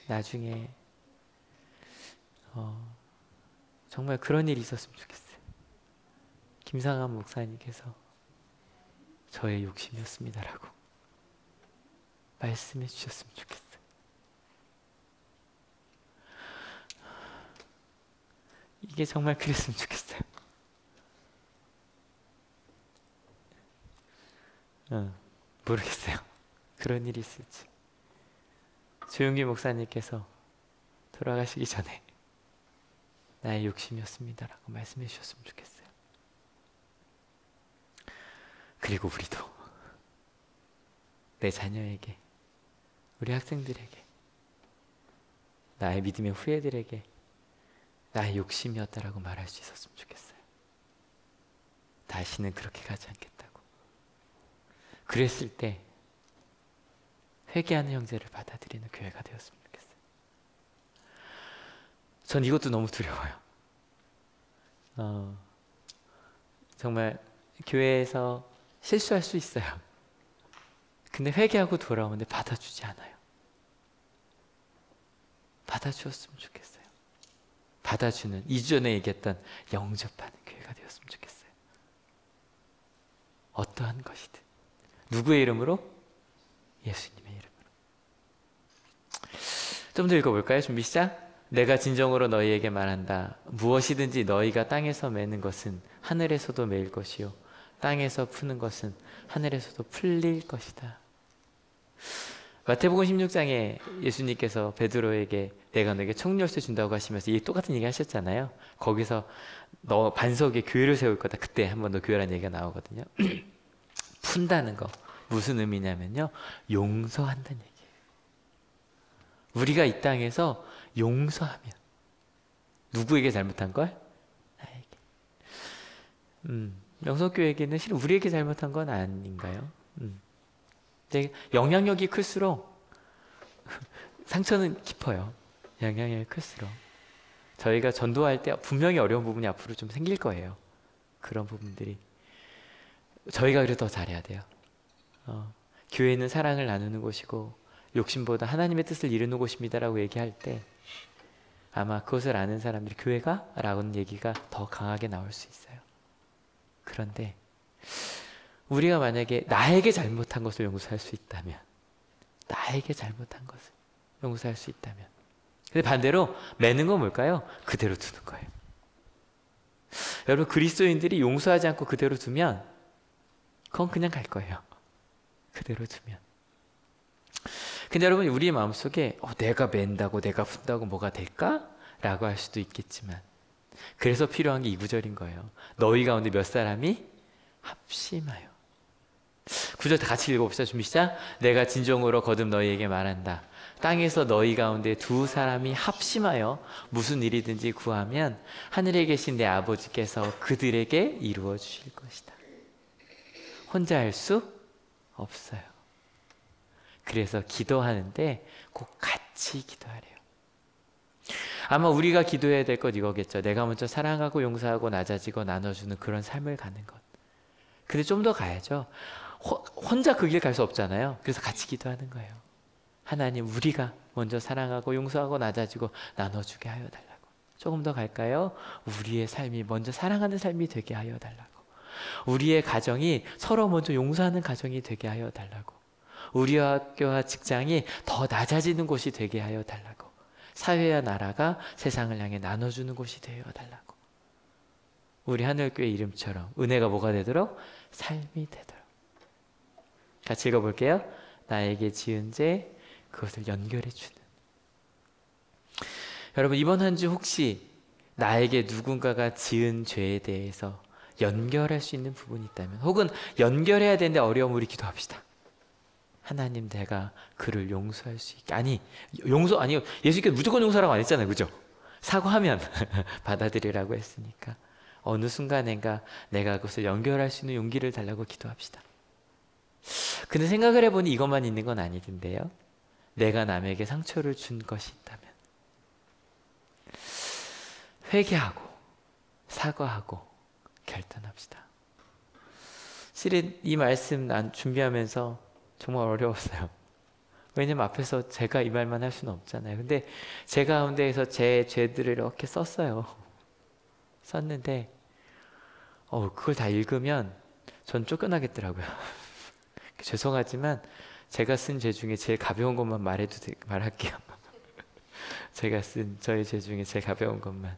나중에 정말 그런 일이 있었으면 좋겠어요. 김상한 목사님께서 저의 욕심이었습니다라고 말씀해 주셨으면 좋겠어요. 이게 정말 그랬으면 좋겠어요. 모르겠어요. 그런 일이 있을지. 조용기 목사님께서 돌아가시기 전에 나의 욕심이었습니다라고 말씀해 주셨으면 좋겠어요. 그리고 우리도 내 자녀에게, 우리 학생들에게, 나의 믿음의 후예들에게 나의 욕심이었다라고 말할 수 있었으면 좋겠어요. 다시는 그렇게 가지 않겠다고. 그랬을 때 회개하는 형제를 받아들이는 교회가 되었으면 좋겠어요. 전 이것도 너무 두려워요. 정말 교회에서 실수할 수 있어요. 근데 회개하고 돌아오는데 받아주지 않아요. 받아주었으면 좋겠어요. 받아주는, 2주 전에 얘기했던 영접하는 교회가 되었으면 좋겠어요. 어떠한 것이든. 누구의 이름으로? 예수님의 이름으로. 좀 더 읽어볼까요? 준비 시작. 내가 진정으로 너희에게 말한다. 무엇이든지 너희가 땅에서 매는 것은 하늘에서도 매일 것이요 땅에서 푸는 것은 하늘에서도 풀릴 것이다. 마태복음 16장에 예수님께서 베드로에게 내가 너에게 청열쇠 준다고 하시면서 이 똑같은 얘기 하셨잖아요. 거기서 너 반석에 교회를 세울 거다. 그때 한번 더 교회라는 얘기가 나오거든요. 푼다는 거 무슨 의미냐면요, 용서한다는 얘기예요. 우리가 이 땅에서 용서하면 누구에게 잘못한 걸? 나에게. 명성교회에게는 실은 우리에게 잘못한 건 아닌가요? 근데 영향력이 클수록 상처는 깊어요. 영향력이 클수록 저희가 전도할 때 분명히 어려운 부분이 앞으로 좀 생길 거예요. 그런 부분들이 저희가 그래도 더 잘해야 돼요. 교회는 사랑을 나누는 곳이고 욕심보다 하나님의 뜻을 이루는 곳입니다라고 얘기할 때 아마 그것을 아는 사람들이 교회가? 라는 얘기가 더 강하게 나올 수 있어요. 그런데 우리가 만약에 나에게 잘못한 것을 용서할 수 있다면, 나에게 잘못한 것을 용서할 수 있다면, 근데 반대로 매는 건 뭘까요? 그대로 두는 거예요. 여러분, 그리스도인들이 용서하지 않고 그대로 두면 그건 그냥 갈 거예요. 그대로 두면. 근데 여러분, 우리의 마음속에 내가 맨다고 내가 푼다고 뭐가 될까? 라고 할 수도 있겠지만, 그래서 필요한 게 이 구절인 거예요. 너희 가운데 몇 사람이 합심하여. 구절 다 같이 읽어봅시다. 준비 시작. 내가 진정으로 거듭 너희에게 말한다. 땅에서 너희 가운데 두 사람이 합심하여 무슨 일이든지 구하면 하늘에 계신 내 아버지께서 그들에게 이루어 주실 것이다. 혼자 할 수 없어요. 그래서 기도하는데 꼭 같이 기도하래요. 아마 우리가 기도해야 될 것 이거겠죠. 내가 먼저 사랑하고 용서하고 낮아지고 나눠주는 그런 삶을 가는 것. 근데 좀 더 가야죠. 혼자 그 길 갈 수 없잖아요. 그래서 같이 기도하는 거예요. 하나님, 우리가 먼저 사랑하고 용서하고 낮아지고 나눠주게 하여 달라고. 조금 더 갈까요? 우리의 삶이 먼저 사랑하는 삶이 되게 하여 달라고. 우리의 가정이 서로 먼저 용서하는 가정이 되게 하여 달라고. 우리 학교와 직장이 더 낮아지는 곳이 되게 하여 달라고. 사회와 나라가 세상을 향해 나눠주는 곳이 되어 달라고. 우리 하늘교회 이름처럼 은혜가 뭐가 되도록? 삶이 되도록. 같이 읽어볼게요. 나에게 지은 죄 그것을 연결해 주는. 여러분, 이번 한 주 혹시 나에게 누군가가 지은 죄에 대해서 연결할 수 있는 부분이 있다면, 혹은 연결해야 되는데 어려움, 우리 기도합시다. 하나님, 내가 그를 용서할 수 있게. 아니요, 예수님께서 무조건 용서라고 안 했잖아요, 그죠? 사과하면 받아들이라고 했으니까 어느 순간인가 내가 그것을 연결할 수 있는 용기를 달라고 기도합시다. 근데 생각을 해보니 이것만 있는 건 아니던데요. 내가 남에게 상처를 준 것이 있다면 회개하고 사과하고 결단합시다. 실은 이 말씀 난 준비하면서 정말 어려웠어요. 왜냐면 앞에서 제가 이 말만 할 수는 없잖아요. 근데 제 가운데에서 제 죄들을 이렇게 썼어요. 썼는데 그걸 다 읽으면 전 쫓겨나겠더라고요. 죄송하지만 제가 쓴 죄 중에 제일 가벼운 것만 말할게요. 제가 쓴 저의 죄 중에 제일 가벼운 것만.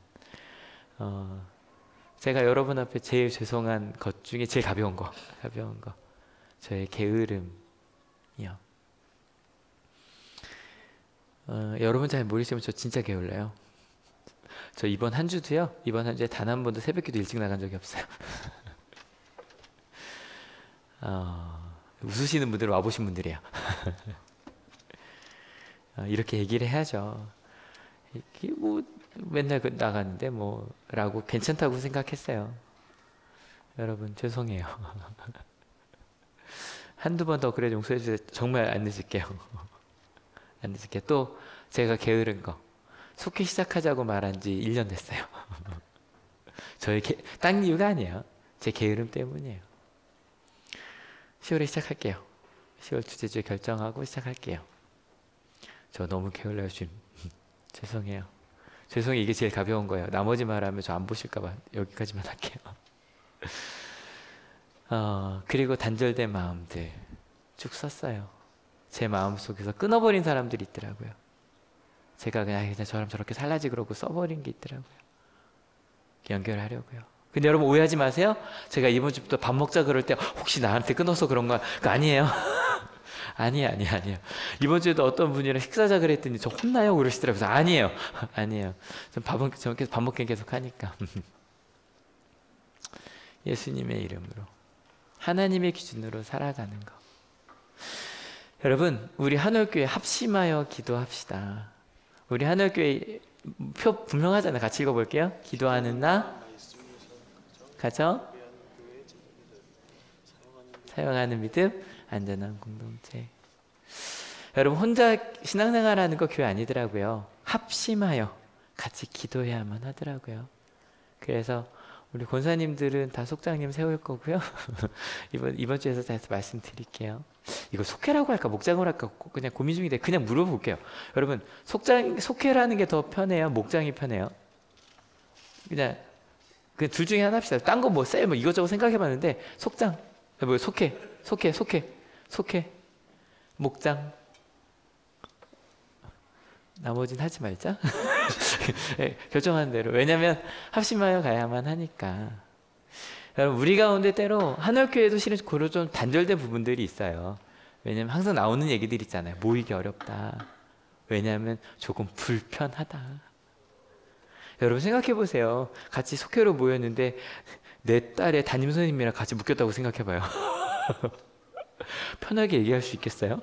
제가 여러분 앞에 제일 죄송한 것 중에 제일 가벼운 거. 저의 게으름이요. 여러분 잘 모르시면 저 진짜 게을러요. 저 이번 한 주에 단 한 번도 새벽기도 일찍 나간 적이 없어요. 웃으시는 분들은 와보신 분들이에요. 이렇게 얘기를 해야죠. 이게 뭐 맨날 나가는데 라고 괜찮다고 생각했어요. 여러분 죄송해요. 한두 번 더 그래 용서해 주세요. 정말 안 늦을게요. 안 늦을게요. 또 제가 게으른 거 속히 시작하자고 말한 지 1년 됐어요. 저의 딴 이유가 아니에요. 제 게으름 때문이에요. 10월에 시작할게요. 10월 둘째 주에 결정하고 시작할게요. 저 너무 게을러요 지금. 죄송해요. 이게 제일 가벼운 거예요. 나머지 말하면 저 안 보실까봐 여기까지만 할게요. 그리고 단절된 마음들 쭉 썼어요. 제 마음속에서 끊어버린 사람들이 있더라고요. 제가 그냥 저럼 저렇게 살라지 그러고 써버린 게 있더라고요. 연결하려고요. 근데 여러분 오해하지 마세요. 제가 이번 주부터 밥 먹자 그럴 때 혹시 나한테 끊어서 그런 거 아니에요. 아니에요. 이번 주에도 어떤 분이랑 식사자 그랬더니 저 혼나요? 그러시더라고요. 그래서 아니에요. 아니에요. 전 계속 밥 먹기 계속 하니까. 예수님의 이름으로 하나님의 기준으로 살아가는 거. 여러분, 우리 한올교회 합심하여 기도합시다. 우리 한올교회 표 분명하잖아요. 같이 읽어볼게요. 기도하는 나, 가정, 사용하는 믿음, 안전한 공동체. 여러분, 혼자 신앙생활하는 거 교회 아니더라고요. 합심하여 같이 기도해야만 하더라고요. 그래서 우리 권사님들은 다 속장님 세울 거고요. 이번 주에서 다시 말씀드릴게요. 이거 속회라고 할까 목장으로 할까 그냥 고민 중인데 그냥 물어볼게요. 여러분, 속회라는 게 더 편해요? 목장이 편해요? 그냥 둘 중에 하나 합시다. 딴 거 뭐 쎄 뭐 이것저것 생각해봤는데 속장, 뭐 속회, 목장. 나머지는 하지 말자. 네, 결정하는 대로. 왜냐면 합심하여 가야만 하니까. 여러분, 우리 가운데 때로 한올교회도 실은 그런 좀 단절된 부분들이 있어요. 왜냐면 항상 나오는 얘기들 있잖아요. 모이기 어렵다. 왜냐하면 조금 불편하다. 여러분 생각해 보세요. 같이 속회로 모였는데 내 딸의 담임 선생님이랑 같이 묶였다고 생각해 봐요. 편하게 얘기할 수 있겠어요?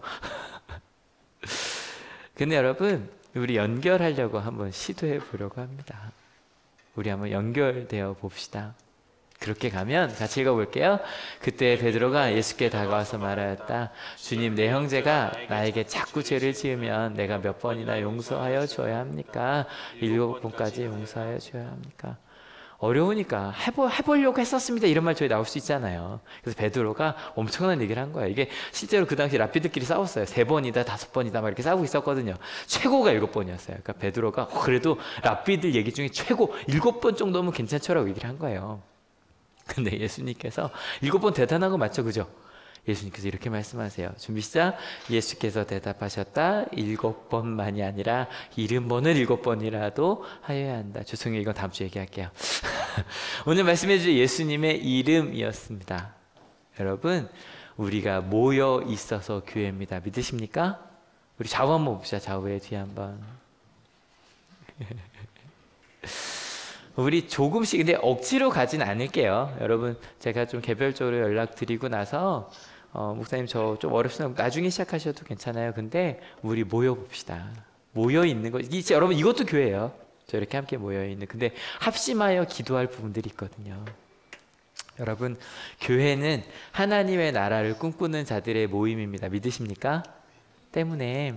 근데 여러분, 우리 연결하려고 한번 시도해 보려고 합니다. 우리 한번 연결되어 봅시다. 그렇게 가면 같이 읽어볼게요. 그때 베드로가 예수께 다가와서 말하였다. 주님, 내 형제가 나에게 자꾸 죄를 지으면 내가 몇 번이나 용서하여 줘야 합니까? 7번까지 용서하여 줘야 합니까? 어려우니까 해보려고 했었습니다. 이런 말 저희 나올 수 있잖아요. 그래서 베드로가 엄청난 얘기를 한 거예요. 이게 실제로 그 당시 랍비들끼리 싸웠어요. 3번이다 5번이다 막 이렇게 싸우고 있었거든요. 최고가 7번이었어요. 그러니까 베드로가 그래도 랍비들 얘기 중에 최고 7번 정도면 괜찮죠라고 얘기를 한 거예요. 근데 예수님께서 7번 대단한 거 맞죠? 그죠? 예수님께서 이렇게 말씀하세요. 준비 시작. 예수께서 대답하셨다. 7번만이 아니라 70번을 7번이라도 하여야 한다. 죄송해요. 이건 다음 주에 얘기할게요. 오늘 말씀해 주신 예수님의 이름이었습니다. 여러분, 우리가 모여 있어서 교회입니다. 믿으십니까? 우리 좌우 한번 봅시다. 좌우에 뒤에 한번. 우리 조금씩, 근데 억지로 가진 않을게요. 여러분, 제가 좀 개별적으로 연락드리고 나서 목사님 저 좀 어렵습니다. 나중에 시작하셔도 괜찮아요. 근데 우리 모여봅시다. 모여있는 거, 여러분 이것도 교회예요. 저 이렇게 함께 모여있는. 근데 합심하여 기도할 부분들이 있거든요. 여러분, 교회는 하나님의 나라를 꿈꾸는 자들의 모임입니다. 믿으십니까? 때문에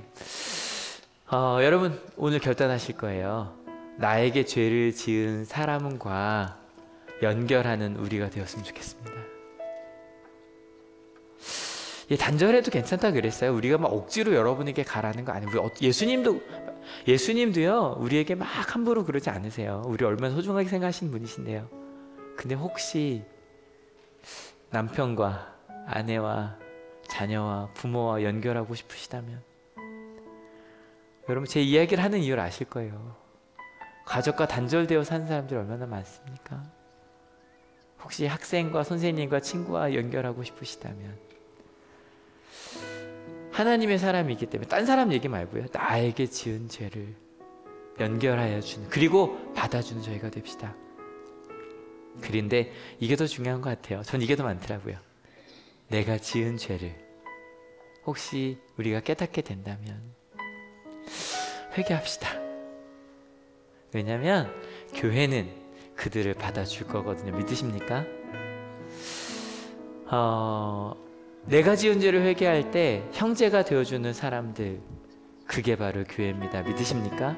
여러분 오늘 결단하실 거예요. 나에게 죄를 지은 사람과 연결하는 우리가 되었으면 좋겠습니다. 단절해도 괜찮다 그랬어요. 우리가 막 억지로 여러분에게 가라는 거 아니에요. 예수님도요 우리에게 막 함부로 그러지 않으세요. 우리 얼마나 소중하게 생각하시는 분이신데요. 근데 혹시 남편과 아내와 자녀와 부모와 연결하고 싶으시다면 여러분 제 이야기를 하는 이유를 아실 거예요. 가족과 단절되어 사는 사람들이 얼마나 많습니까? 혹시 학생과 선생님과 친구와 연결하고 싶으시다면 하나님의 사람이기 때문에 딴 사람 얘기 말고요. 나에게 지은 죄를 연결하여 주는, 그리고 받아주는 저희가 됩시다. 그런데 이게 더 중요한 것 같아요. 전 이게 더 많더라고요. 내가 지은 죄를 혹시 우리가 깨닫게 된다면 회개합시다. 왜냐하면 교회는 그들을 받아줄 거거든요. 믿으십니까? 내가 지은 죄를 회개할 때 형제가 되어주는 사람들, 그게 바로 교회입니다. 믿으십니까?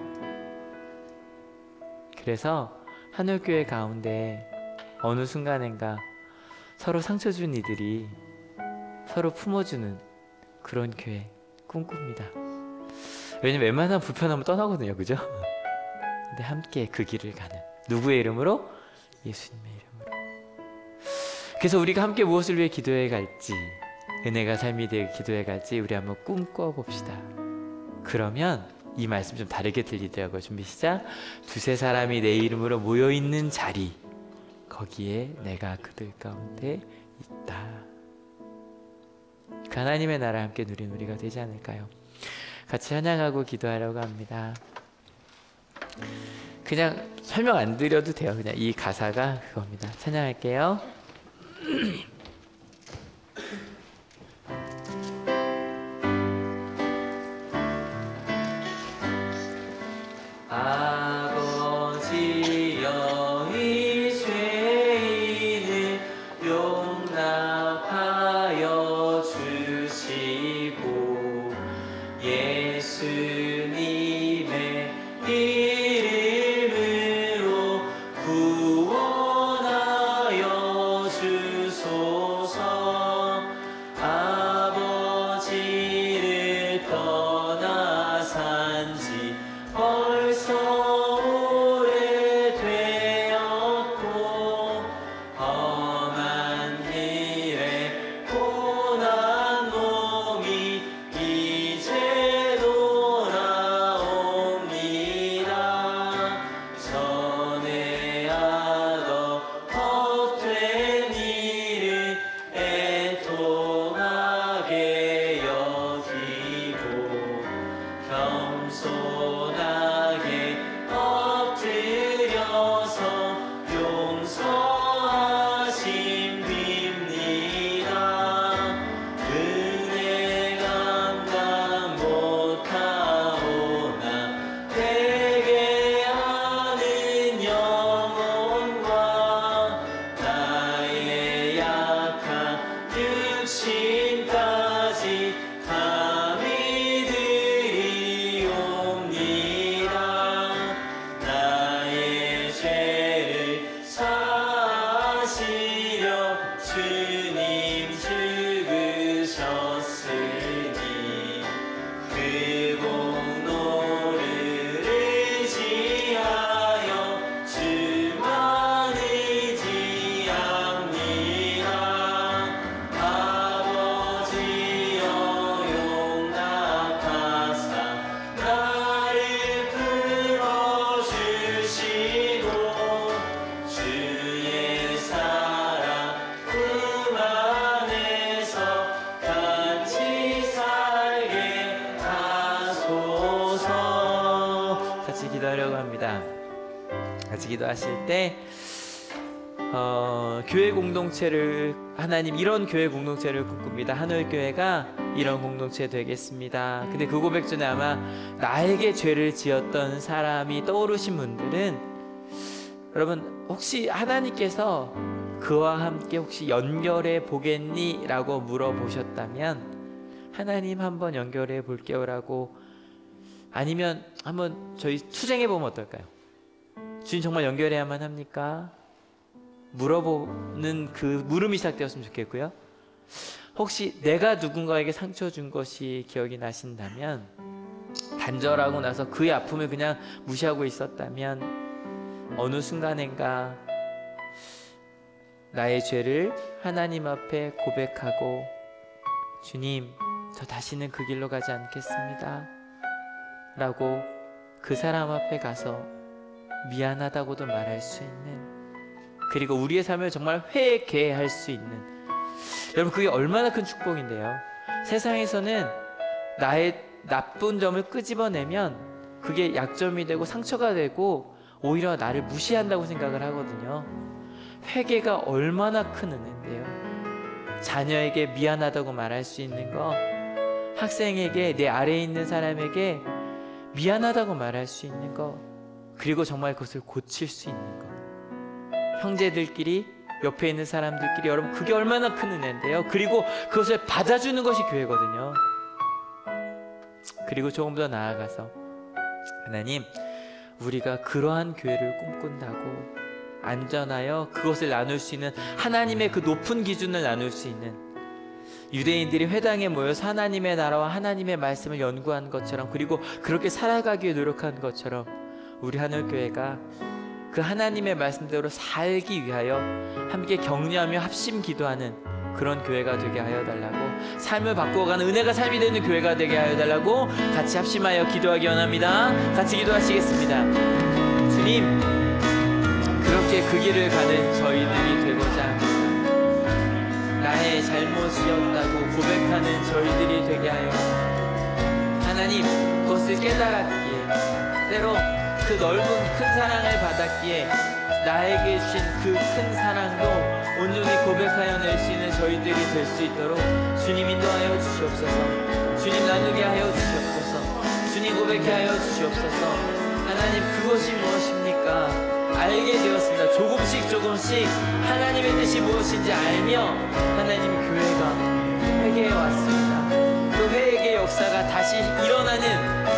그래서 한올교회 가운데 어느 순간인가 서로 상처 준 이들이 서로 품어주는 그런 교회 꿈꿉니다. 왜냐면 웬만하면 불편하면 떠나거든요. 그죠? 근데 함께 그 길을 가는, 누구의 이름으로? 예수님의 이름으로. 그래서 우리가 함께 무엇을 위해 기도해 갈지, 은혜가 삶이 되게 기도해 갈지 우리 한번 꿈꿔 봅시다. 그러면 이 말씀 좀 다르게 들리더라고요. 준비 시작. 2-3 사람이 내 이름으로 모여있는 자리, 거기에 내가 그들 가운데 있다. 그 하나님의 나라를 함께 누리는 우리가 되지 않을까요? 같이 찬양하고 기도하려고 합니다. 그냥 설명 안 드려도 돼요. 그냥 이 가사가 그겁니다. 찬양할게요. 아버지여 이 죄인을 용납하여 주시고 예수님의 이름으로 구원하여 주소서. 아버지를 떠나 산지 벌써 오래되었고 험한 길에 고난 몸이 이제 돌아옵니다. 전에 하던 헛된 일을 애통하게 여기고 겸손하게 엎드려서 용서하심 빕니다. 은혜 감당 못하오나 되게 하는 영혼과 나의 약한 육신까지 감히 드리옵니다. 나의 죄를 사하시려 주님 죽으셨으니 그 공로를 의지하여 주만 의지합니다. 아버지여 용납하사 나를 풀어주시고 주의 사랑 품 안에서 같이 살게 하소서. 같이 기도하려고 합니다. 같이 기도하실 때 교회 공동체를 하나님 이런 교회 공동체를 꿈꿉니다. 하늘교회가 이런 공동체 되겠습니다. 근데 그 고백 전에 아마 나에게 죄를 지었던 사람이 떠오르신 분들은 여러분 혹시 하나님께서 그와 함께 혹시 연결해 보겠니? 라고 물어보셨다면 하나님 한번 연결해 볼게요 라고 아니면 한번 저희 투쟁해 보면 어떨까요? 주님 정말 연결해야만 합니까? 물어보는 그 물음이 시작되었으면 좋겠고요. 혹시 내가 누군가에게 상처 준 것이 기억이 나신다면 단절하고 나서 그의 아픔을 그냥 무시하고 있었다면 어느 순간인가 나의 죄를 하나님 앞에 고백하고 주님 저 다시는 그 길로 가지 않겠습니다 라고 그 사람 앞에 가서 미안하다고도 말할 수 있는 그리고 우리의 삶을 정말 회개할 수 있는 여러분 그게 얼마나 큰 축복인데요. 세상에서는 나의 나쁜 점을 끄집어내면 그게 약점이 되고 상처가 되고 오히려 나를 무시한다고 생각을 하거든요. 회개가 얼마나 큰 은혜인데요. 자녀에게 미안하다고 말할 수 있는 거, 학생에게 내 아래에 있는 사람에게 미안하다고 말할 수 있는 거, 그리고 정말 그것을 고칠 수 있는 거, 형제들끼리 옆에 있는 사람들끼리 여러분 그게 얼마나 큰 은혜인데요. 그리고 그것을 받아주는 것이 교회거든요. 그리고 조금 더 나아가서 하나님 우리가 그러한 교회를 꿈꾼다고 안전하여 그것을 나눌 수 있는 하나님의 그 높은 기준을 나눌 수 있는 유대인들이 회당에 모여서 하나님의 나라와 하나님의 말씀을 연구한 것처럼 그리고 그렇게 살아가기 위해 노력한 것처럼 우리 하늘교회가 그 하나님의 말씀대로 살기 위하여 함께 격려하며 합심 기도하는 그런 교회가 되게 하여 달라고 삶을 바꾸어가는 은혜가 삶이 되는 교회가 되게 하여 달라고 같이 합심하여 기도하기 원합니다. 같이 기도하시겠습니다. 주님 그렇게 그 길을 가는 저희들이 되고자 합니다. 나의 잘못 것이었다고 고백하는 저희들이 되게 하여 하나님, 그것을 깨달았기에, 때로 그 넓은 큰 사랑을 받았기에 나에게 주신 그 큰 사랑도 온전히 고백하여 낼 수 있는 저희들이 될 수 있도록 주님 인도하여 주시옵소서. 주님 나누게 하여 주시옵소서. 주님 고백해 하여 주시옵소서. 하나님, 그것이 무엇입니까? 알게 되었습니다. 조금씩 하나님의 뜻이 무엇인지 알며 하나님 교회가 회개해 왔습니다. 그 회개의 역사가 다시 일어나는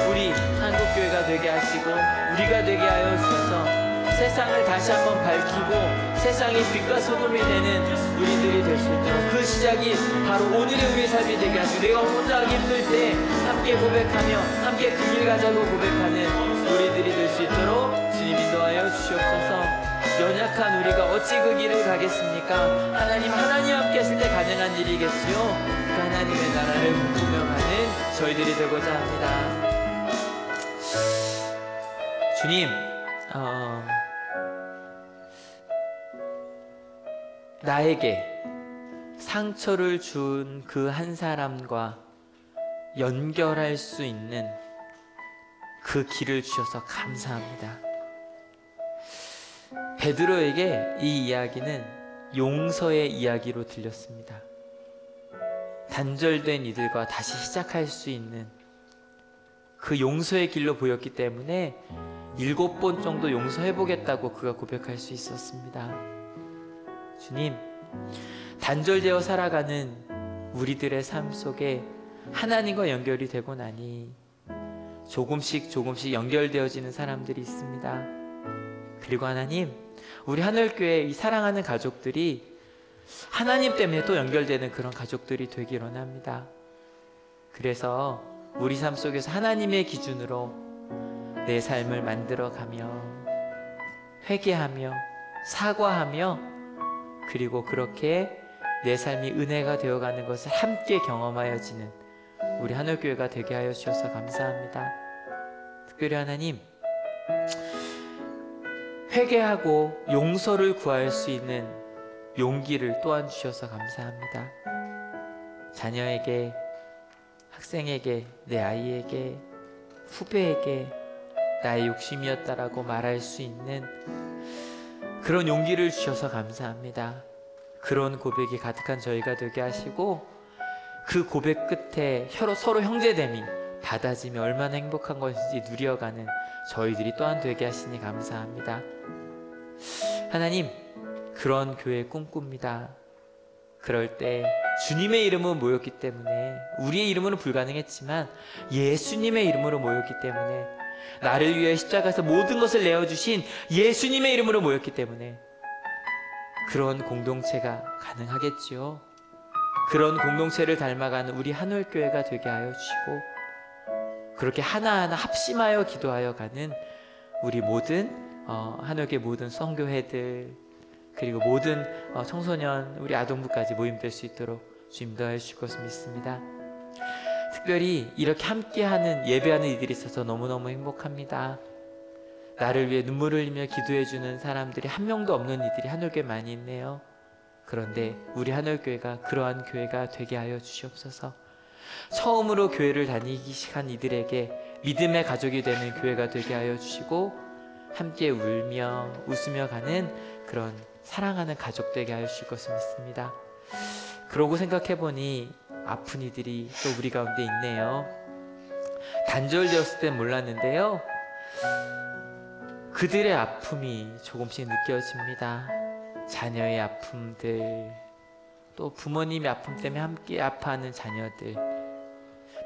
우리 한국교회가 되게 하시고 우리가 되게 하여 주셔서 세상을 다시 한번 밝히고 세상의 빛과 소금이 되는 우리들이 될 수 있도록 그 시작이 바로 오늘의 우리의 삶이 되게 하시고 내가 혼자 하기 힘들 때 함께 고백하며 함께 그 길 가자고 고백하는 우리들이 될 수 있도록 주님 인도하여 주시옵소서. 연약한 우리가 어찌 그 길을 가겠습니까? 하나님 함께 했을 때 가능한 일이겠지요. 그 하나님의 나라를 꿈꾸며 가는 저희들이 되고자 합니다. 주님, 나에게 상처를 준 그 한 사람과 연결할 수 있는 그 길을 주셔서 감사합니다. 베드로에게 이 이야기는 용서의 이야기로 들렸습니다. 단절된 이들과 다시 시작할 수 있는 그 용서의 길로 보였기 때문에 7번 정도 용서해보겠다고 그가 고백할 수 있었습니다. 주님, 단절되어 살아가는 우리들의 삶 속에 하나님과 연결이 되고 나니 조금씩 연결되어지는 사람들이 있습니다. 그리고 하나님, 우리 하늘교회 이 사랑하는 가족들이 하나님 때문에 또 연결되는 그런 가족들이 되기를 원합니다. 그래서 우리 삶 속에서 하나님의 기준으로 내 삶을 만들어가며 회개하며 사과하며 그리고 그렇게 내 삶이 은혜가 되어가는 것을 함께 경험하여지는 우리 하늘교회가 되게 하여 주셔서 감사합니다. 특별히 하나님, 회개하고 용서를 구할 수 있는 용기를 또한 주셔서 감사합니다. 자녀에게, 학생에게, 내 아이에게, 후배에게 나의 욕심이었다라고 말할 수 있는 그런 용기를 주셔서 감사합니다. 그런 고백이 가득한 저희가 되게 하시고 그 고백 끝에 서로 형제됨이 받아지며 얼마나 행복한 것인지 누려가는 저희들이 또한 되게 하시니 감사합니다. 하나님, 그런 교회 꿈꿉니다. 그럴 때 주님의 이름으로 모였기 때문에, 우리의 이름으로는 불가능했지만 예수님의 이름으로 모였기 때문에, 나를 위해 십자가에서 모든 것을 내어주신 예수님의 이름으로 모였기 때문에 그런 공동체가 가능하겠지요. 그런 공동체를 닮아가는 우리 한울교회가 되게 하여 주시고 그렇게 하나하나 합심하여 기도하여 가는 우리 모든 한울교회 모든 선교회들 그리고 모든 청소년 우리 아동부까지 모임될 수 있도록 주님 도와주실 주실 것을 믿습니다. 특별히 이렇게 함께하는 예배하는 이들이 있어서 너무너무 행복합니다. 나를 위해 눈물을 흘리며 기도해주는 사람들이 한 명도 없는 이들이 한울교회 많이 있네요. 그런데 우리 한울교회가 그러한 교회가 되게 하여 주시옵소서. 처음으로 교회를 다니기 시작한 이들에게 믿음의 가족이 되는 교회가 되게 하여 주시고 함께 울며 웃으며 가는 그런 사랑하는 가족 되게 하여 주실 것을 믿습니다. 그러고 생각해보니 아픈 이들이 또 우리 가운데 있네요. 단절되었을 땐 몰랐는데요, 그들의 아픔이 조금씩 느껴집니다. 자녀의 아픔들, 또 부모님의 아픔 때문에 함께 아파하는 자녀들,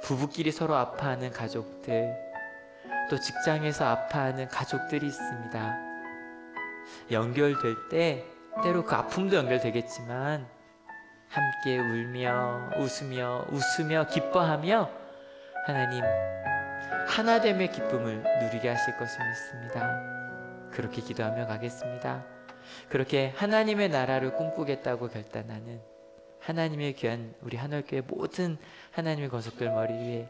부부끼리 서로 아파하는 가족들, 또 직장에서 아파하는 가족들이 있습니다. 연결될 때 때로 그 아픔도 연결되겠지만 함께 울며 웃으며 기뻐하며 하나님 하나됨의 기쁨을 누리게 하실 것을 믿습니다. 그렇게 기도하며 가겠습니다. 그렇게 하나님의 나라를 꿈꾸겠다고 결단하는 하나님의 귀한 우리 한울교회 모든 하나님의 권속들 머리 위에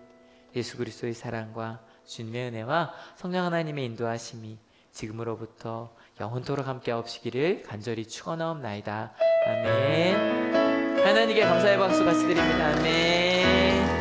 예수 그리스도의 사랑과 주님의 은혜와 성령 하나님의 인도하심이 지금으로부터 영원토록 함께 하옵시기를 간절히 축원하옵나이다. 아멘. 하나님께 감사의 박수 같이 드립니다. 아멘.